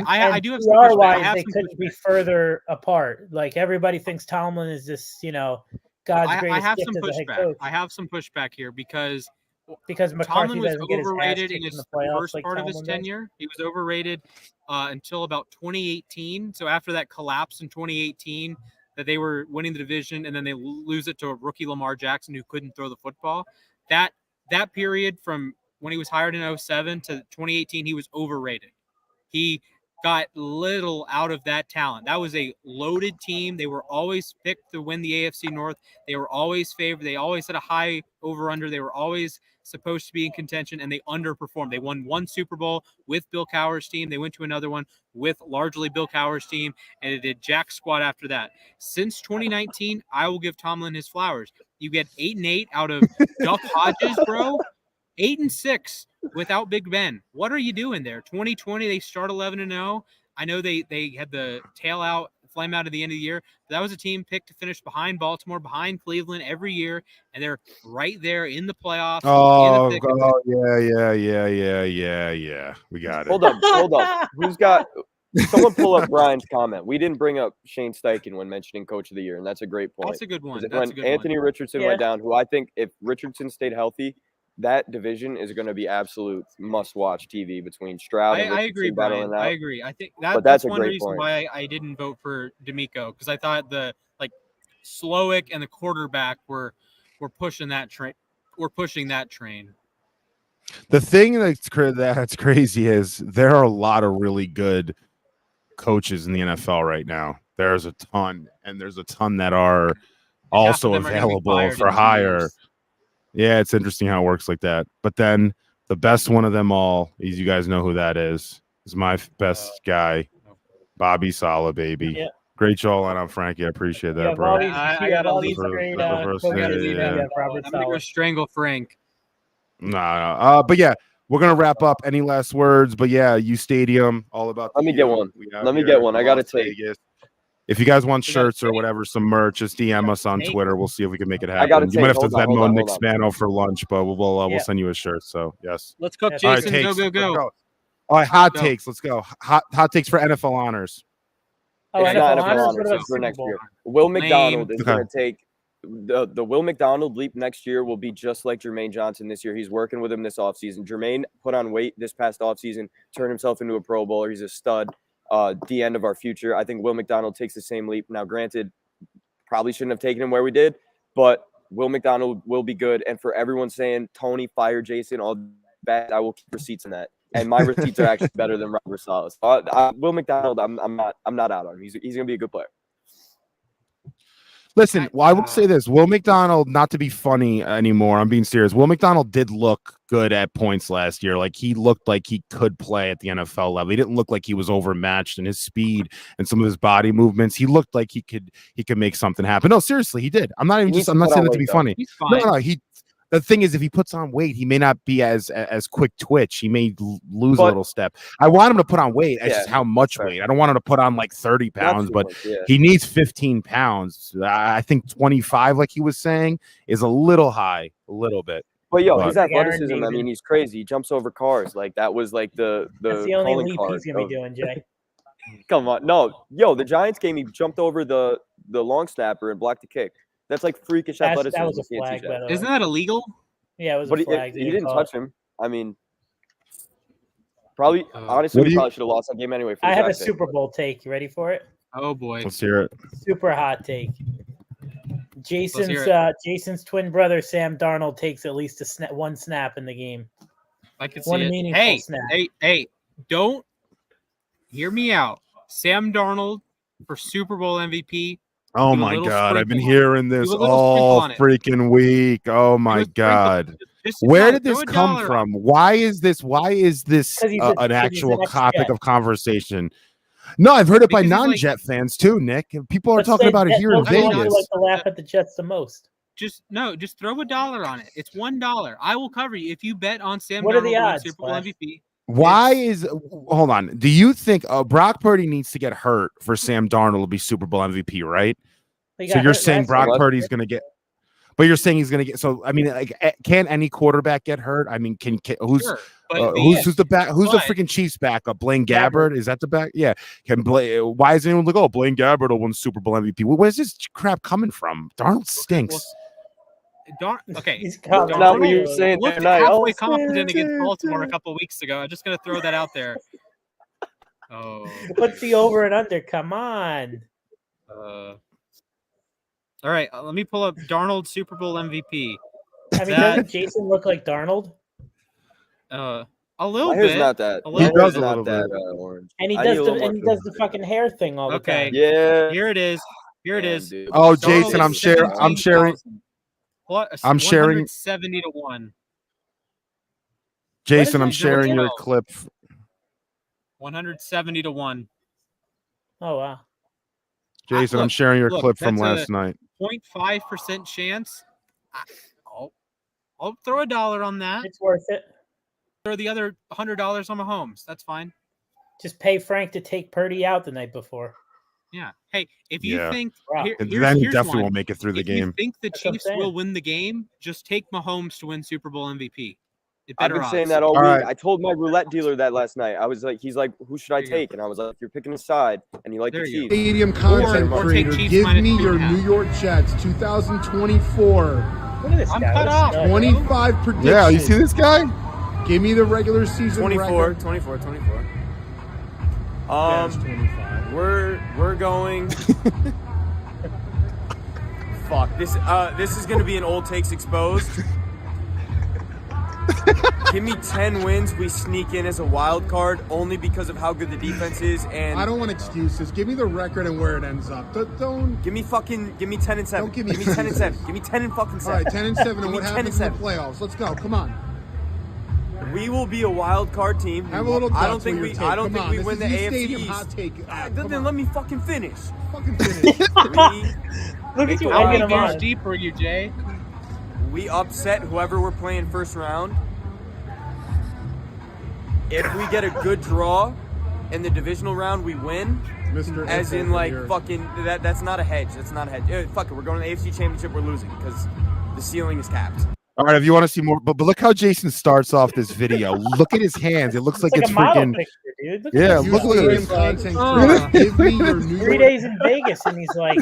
I do have some pushback. They couldn't be further apart. Like everybody thinks Tomlin is this, God's greatest I have gift some as a head pushback. coach. I have some pushback here because McCarthy Tomlin was doesn't get his ass overrated in kicked his the playoffs first like part of his Tomlin does. tenure. He was overrated until about 2018. So after that collapse in 2018, that they were winning the division and then they lose it to a rookie Lamar Jackson who couldn't throw the football. That period from when he was hired in 2007 to 2018, he was overrated. He got little out of that talent. That was a loaded team. They were always picked to win the AFC North. They were always favored. They always had a high over-under. They were always supposed to be in contention, and they underperformed. They won one Super Bowl with Bill Cowher's team. They went to another one with largely Bill Cowher's team, and it did jack squat after that. Since 2019, I will give Tomlin his flowers. You get 8-8 out of Duck Hodges, bro. 8-6 without Big Ben. What are you doing there? 2020, they start 11-0. I know they had the flame out at the end of the year. But that was a team picked to finish behind Baltimore, behind Cleveland every year, and they're right there in the playoffs. Yeah. We got it. Hold up. Who's got Someone pull up Brian's comment. We didn't bring up Shane Steichen when mentioning Coach of the Year, and that's a great point. That's a good one. 'Cause That's a when good Anthony one. Richardson went down, who I think if Richardson stayed healthy, that division is going to be absolute must-watch TV between Stroud and Richardson. I agree, battling Brian. I out. agree. I think But that's that's a one great reason point. why I didn't vote for Demeco, because I thought the Slowick and the quarterback were pushing that train. We're pushing that train. The thing that's crazy is there are a lot of really good coaches in the NFL right now. There's a ton, and there's a ton that are also available for hire. Yeah, it's interesting how it works like that. But then the best one of them all, as you guys know who that is my best guy, Bobby Saleh, baby. Yeah. Great job on Frankie. I appreciate that, bro. I got to leave. Great, I'm going to strangle Frank. No. But yeah, we're gonna wrap up. Any last words? But yeah, uSTADIUM, all about. Let me get one. I got to take. If you guys want shirts or whatever, some merch, just DM us on Twitter. We'll see if we can make it happen. I gotta you might have to hold Venmo on, Nick Spano for lunch, but we'll send you a shirt. So yes. Let's go, Jason. All right, Go. All right, hot takes. Let's go. Hot takes for NFL honors. Oh, NFL honors for next year. Will McDonald is going to take the Will McDonald leap next year. Will be just like Jermaine Johnson this year. He's working with him this offseason. Jermaine put on weight this past offseason, turned himself into a Pro Bowler. He's a stud. The end of our future. I think Will McDonald takes the same leap. Now, granted, probably shouldn't have taken him where we did, but Will McDonald will be good. And for everyone saying Tony fire Jason, all bad, I will keep receipts in that. And my receipts are actually better than Robert Saleh's. Will McDonald, I'm not out on him. He's going to be a good player. Listen, I will say this. Will McDonald, not to be funny anymore, I'm being serious. Will McDonald did look good at points last year. Like, he looked like he could play at the NFL level. He didn't look like he was overmatched in his speed and some of his body movements. He looked like he could make something happen. No, seriously, he did. I'm not saying that to be funny. No, the thing is, if he puts on weight, he may not be as quick twitch. He may lose a little step. I want him to put on weight. It's just how much weight. I don't want him to put on like 30 pounds, but he needs 15 pounds. I think 25, like he was saying, is a little high, a little bit. But his athleticism, I mean, he's crazy. He jumps over cars. Like, that was like That's the only leap he's gonna be doing, Jay. Come on, no, the Giants game, he jumped over the long snapper and blocked the kick. That's like freakish athleticism. That was a flag, by the way. Isn't that illegal? Yeah, it was a flag. He didn't touch him. I mean, honestly, we probably should have lost that game anyway. I have a Super Bowl take. You ready for it? Oh boy, let's hear it. Super hot take. Jason's twin brother Sam Darnold takes at least one snap in the game. I can see it. Snap. Hey, don't hear me out. Sam Darnold for Super Bowl MVP. Oh my God, I've been hearing this all freaking week. Oh my God. Where did this come from? Why is this an actual topic of conversation? No, I've heard it by non-Jet fans too, Nick. People are talking about it here in Vegas. I like to laugh at the Jets the most. Just throw $1 on it. It's $1. I will cover you if you bet on Sam Darnold the odds, Super Bowl MVP. Hold on? Do you think Brock Purdy needs to get hurt for Sam Darnold to be Super Bowl MVP, right? So you're saying Brock Purdy's going to get, but you're saying he's going to get. So I mean, like, can any quarterback get hurt? I mean, who's the back? Who's the freaking Chiefs backup? Blaine Gabbert? Is that the back? Yeah. Why is anyone like, Blaine Gabbert will win Super Bowl MVP? Where's this crap coming from? Darnold stinks. Okay, not what you were saying. Looked halfway confident against Baltimore a couple of weeks ago. I'm just gonna throw that out there. Oh, what's the over and under? Come on. All right, let me pull up Darnold Super Bowl MVP. Doesn't Jason look like Darnold? A little bit. Not that. He does a little bit. Orange. And he does the fucking hair thing all the time. Yeah. Here it is. Dude. Oh, Jason, I'm sharing. What? I'm sharing 170-1. Jason, I'm sharing your clip. 170-1. Oh wow. Jason, I'm sharing your clip from last night. 0.5% chance. I'll throw $1 on that. It's worth it. Throw the other $100 on Mahomes. That's fine. Just pay Frank to take Purdy out the night before. Yeah. Hey, if you think then he definitely won't make it through the game. If you think the Chiefs will win the game, just take Mahomes to win Super Bowl MVP. I've been saying that all week. Right. I told my roulette dealer that last night. I was like, he's like, who should I take? And I was like, you're picking a side, and you like the Chiefs. Stadium content creator, give me your New York Jets 2024. Look at this I'm guy. cut off. 25 predictions. Yeah, you see this guy? Give me the regular season 24. record. 24. Yes, 25. We're going. Fuck this. This is gonna be an old takes exposed. Give me 10 wins. We sneak in as a wild card only because of how good the defense is. And I don't want excuses. Give me the record and where it ends up. Don't give me 10 and 7. Don't give me 10 and 7. Give me 10 and fucking 7. All right, 10 and 7. And what happens in the playoffs? Let's go. Come on. We will be a wild card team. Have a little. I don't think we win the AFC East. Hot take. Then let me fucking finish. Fucking finish. Look at you. How many games deep are you, Jay? We upset whoever we're playing first round. If we get a good draw in the divisional round, we win. Mr. As in, like, fucking, that's not a hedge. That's not a hedge. Fuck it, we're going to the AFC Championship, we're losing because the ceiling is capped. All right, if you want to see more, but look how Jason starts off this video. Look at his hands. It looks like it's a model freaking. picture, dude. Look Yeah, at look at Stadium content creator. Give me your New 3 York. days in Vegas, and he's like,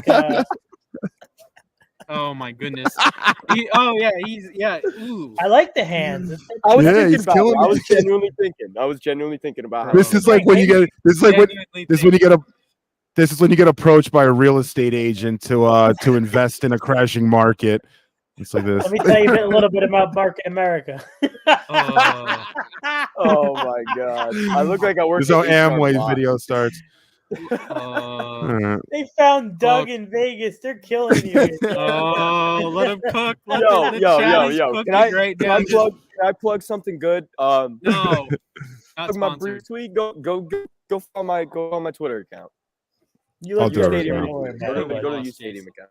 Oh my goodness. Ooh. I like the hands. I was Yeah, thinking he's about killing it. I me. was genuinely thinking about how This is like when you get. This is like when. This is when you get a. This is when you get approached by a real estate agent to invest in a crashing market. It's like this. Let me tell you a little bit about Market America. Oh my god! I look like I work. This is how Amway's video starts. They found Doug in Vegas. They're killing you. Let him cook. Yo! Can I plug something good? No, not my sponsored. Breece tweet. Go on my Twitter account. You look I'll do Stadium. everything. Go to the uSTADIUM account.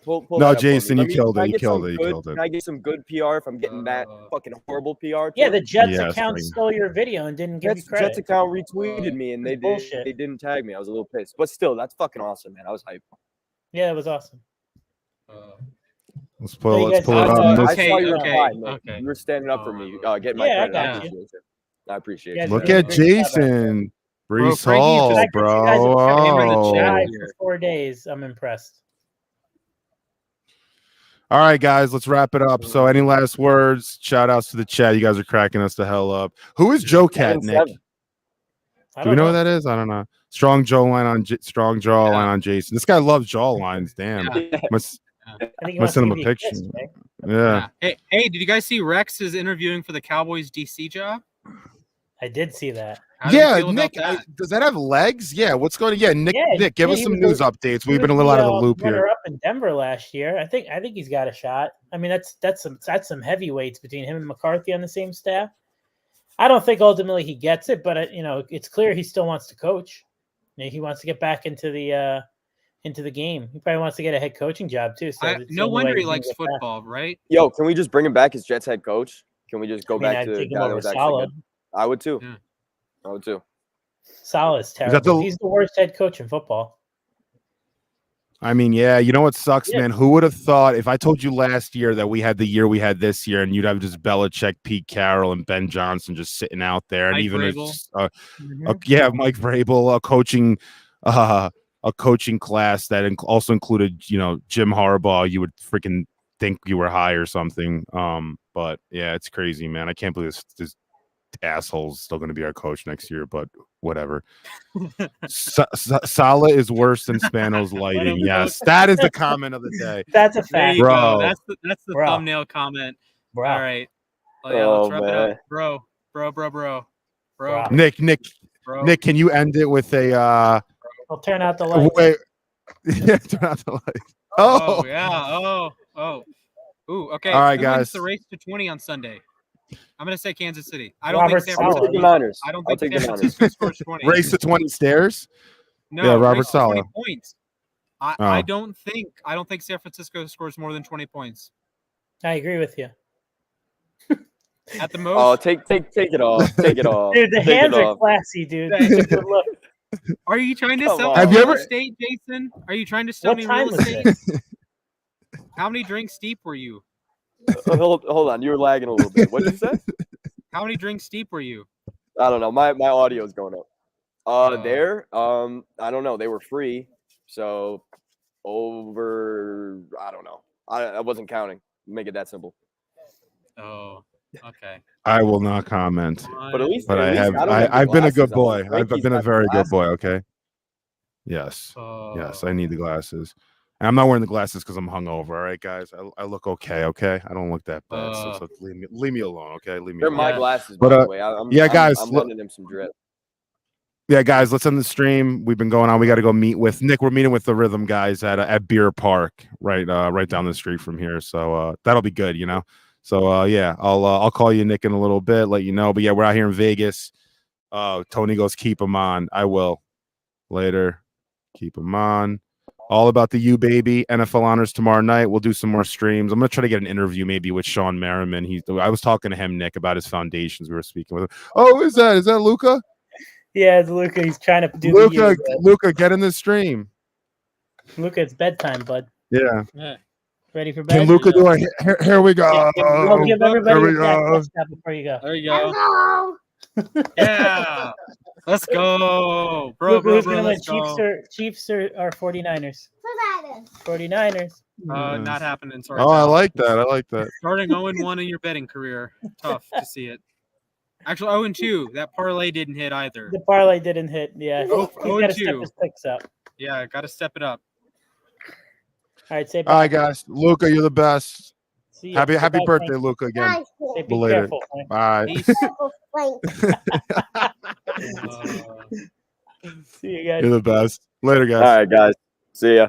Pull No, that up Jason, for you me. killed it. Can I You get killed some it. You good- killed it. Can I get some good PR if I'm getting that fucking horrible PR? Yeah, the Jets Yeah, account fine. stole your video and didn't give you Jets credit. account retweeted me and they Bullshit. didn't tag me. I was a little pissed, but still, that's fucking awesome, man. I was hyped. Yeah, it was awesome. Let's pull you it guys- up. I Okay, saw your okay, reply, man. okay. You were standing up for me, getting my Yeah, I credit. got you. I appreciate Yeah, it. Look Yeah, at great job, Jason. Breece Frankie, Hall, just- bro. You guys have kept him in the Oh. chat for 4 days. I'm impressed. All right, guys, let's wrap it up. So, any last words? Shout outs to the chat. You guys are cracking us the hell up. Who is Joe Cat, Nick? 7-7. Do we know who that is? I don't know. Strong jawline on Jason. This guy loves jawlines. Damn. Yeah. Must I think he must wants send to him a give you picture. kiss, right? Yeah. Hey, did you guys see Rex is interviewing for the Cowboys DC job? I did see that. How do you Yeah, feel about Nick, that? does that have legs? Yeah, what's going on? Yeah, Nick, give us he some was news the- updates. He We've been a was little out of the loop runner here. up in Denver last year. I think he's got a shot. I mean, that's some heavyweights between him and McCarthy on the same staff. I don't think ultimately he gets it, but it's clear he still wants to coach. He wants to get back into the game. He probably wants to get a head coaching job too. So it's the No only wonder way he can likes get back. football, right? Yo, can we just bring him back as Jets head coach? Can we just go I mean, back I'd to the take him guy that over was actually Saleh. good? I would too. Yeah. I would too. Saleh's that terrible. the- He's the worst head coach in football. I mean, yeah, you know what sucks, Yeah. man? Who would have thought if I told you last year that we had the year we had this year and you'd have just Belichick, Pete Carroll, and Ben Johnson just sitting out there, and Mike even Vrabel. Mike Vrabel, a coaching class that also included, Jim Harbaugh. You would freaking think you were high or something. But yeah, it's crazy, man. I can't believe this asshole's still going to be our coach next year, but whatever. Saleh is worse than Spano's lighting. Yes, that is the comment of the day. That's a There fact, you Bro. go. That's the Bro. thumbnail comment. bro. All right. Oh, yeah, let's Oh, wrap it man. up. Bro. Wow. Nick, Bro. Nick, can you end it with a I'll turn out the light. wait? Yeah, turn out the lights. Oh, Oh, yeah. Oh. Ooh, okay. All right, Who wins guys. the race to 20 on Sunday. I'm going to say Kansas City. I don't Robert think San I'll Saleh. take the Francisco. Niners. I don't I'll think take San the Niners. Francisco scores 20. race to 20 stairs. No, Yeah, Robert race to 20 Saleh. points. Oh. I don't think San Francisco scores more than 20 points. I agree with you. At the most. Oh, take it off. Take it off. Dude, the Take it hands are off. classy, dude. Hey. It's a good look. Are you trying to Come sell on. me Have you real ever- estate, Jason? Are you trying to sell What me time real was estate? it? How many drinks deep were you? Hold on. You were lagging a little bit. What did you say? How many drinks deep were you? I don't know. My audio is going up. There, I don't know. They were free, so over. I don't know. I wasn't counting. Make it that simple. Oh, okay. I will not comment. But at least, I've been a good boy. I've been a very good boy. Okay. Yes. Yes. I need the glasses. And I'm not wearing the glasses because I'm hungover. All right, guys. I look okay. Okay. I don't look that bad. So leave me alone. Okay. Leave me. They're alone. my glasses, by the way. Guys. I'm lending him some drip. Yeah, guys. Let's end the stream. We've been going on. We got to go meet with Nick. We're meeting with the Rhythm guys at Beer Park, right down the street from here. So that'll be good. So yeah, I'll call you, Nick, in a little bit, let you know. But yeah, we're out here in Vegas. Tony goes, keep him on. I will. Later. Keep him on. All about the U baby. NFL honors tomorrow night. We'll do some more streams. I'm gonna try to get an interview maybe with Sean Merriman. I was talking to him, Nick, about his foundations. We were speaking with him. Oh, is that Luca? Yeah, it's Luca. He's trying to do Luca, get in the stream. Luca, it's bedtime, bud. Yeah. Ready for bed? Can Luca do it? Here we go. We'll give everybody a touchdown before you go. There you go. Yeah. Let's go. Bro, Luca, bro, who's let's gonna go. win, Chiefs or 49ers? 49ers. Not happening. Sorry. I like that. Starting 0-1 in your betting career. Tough to see it. Actually, 0-2. That parlay didn't hit either. The parlay didn't hit. Yeah. He's got to step his picks up. Yeah, got to step it up. All right, say bye. All right, guys. Luca, you're the best. See ya. Happy birthday, Luca, again. Say, be Belated. careful. Bye. See you guys. You're the best. Later, guys. All right, guys. See ya.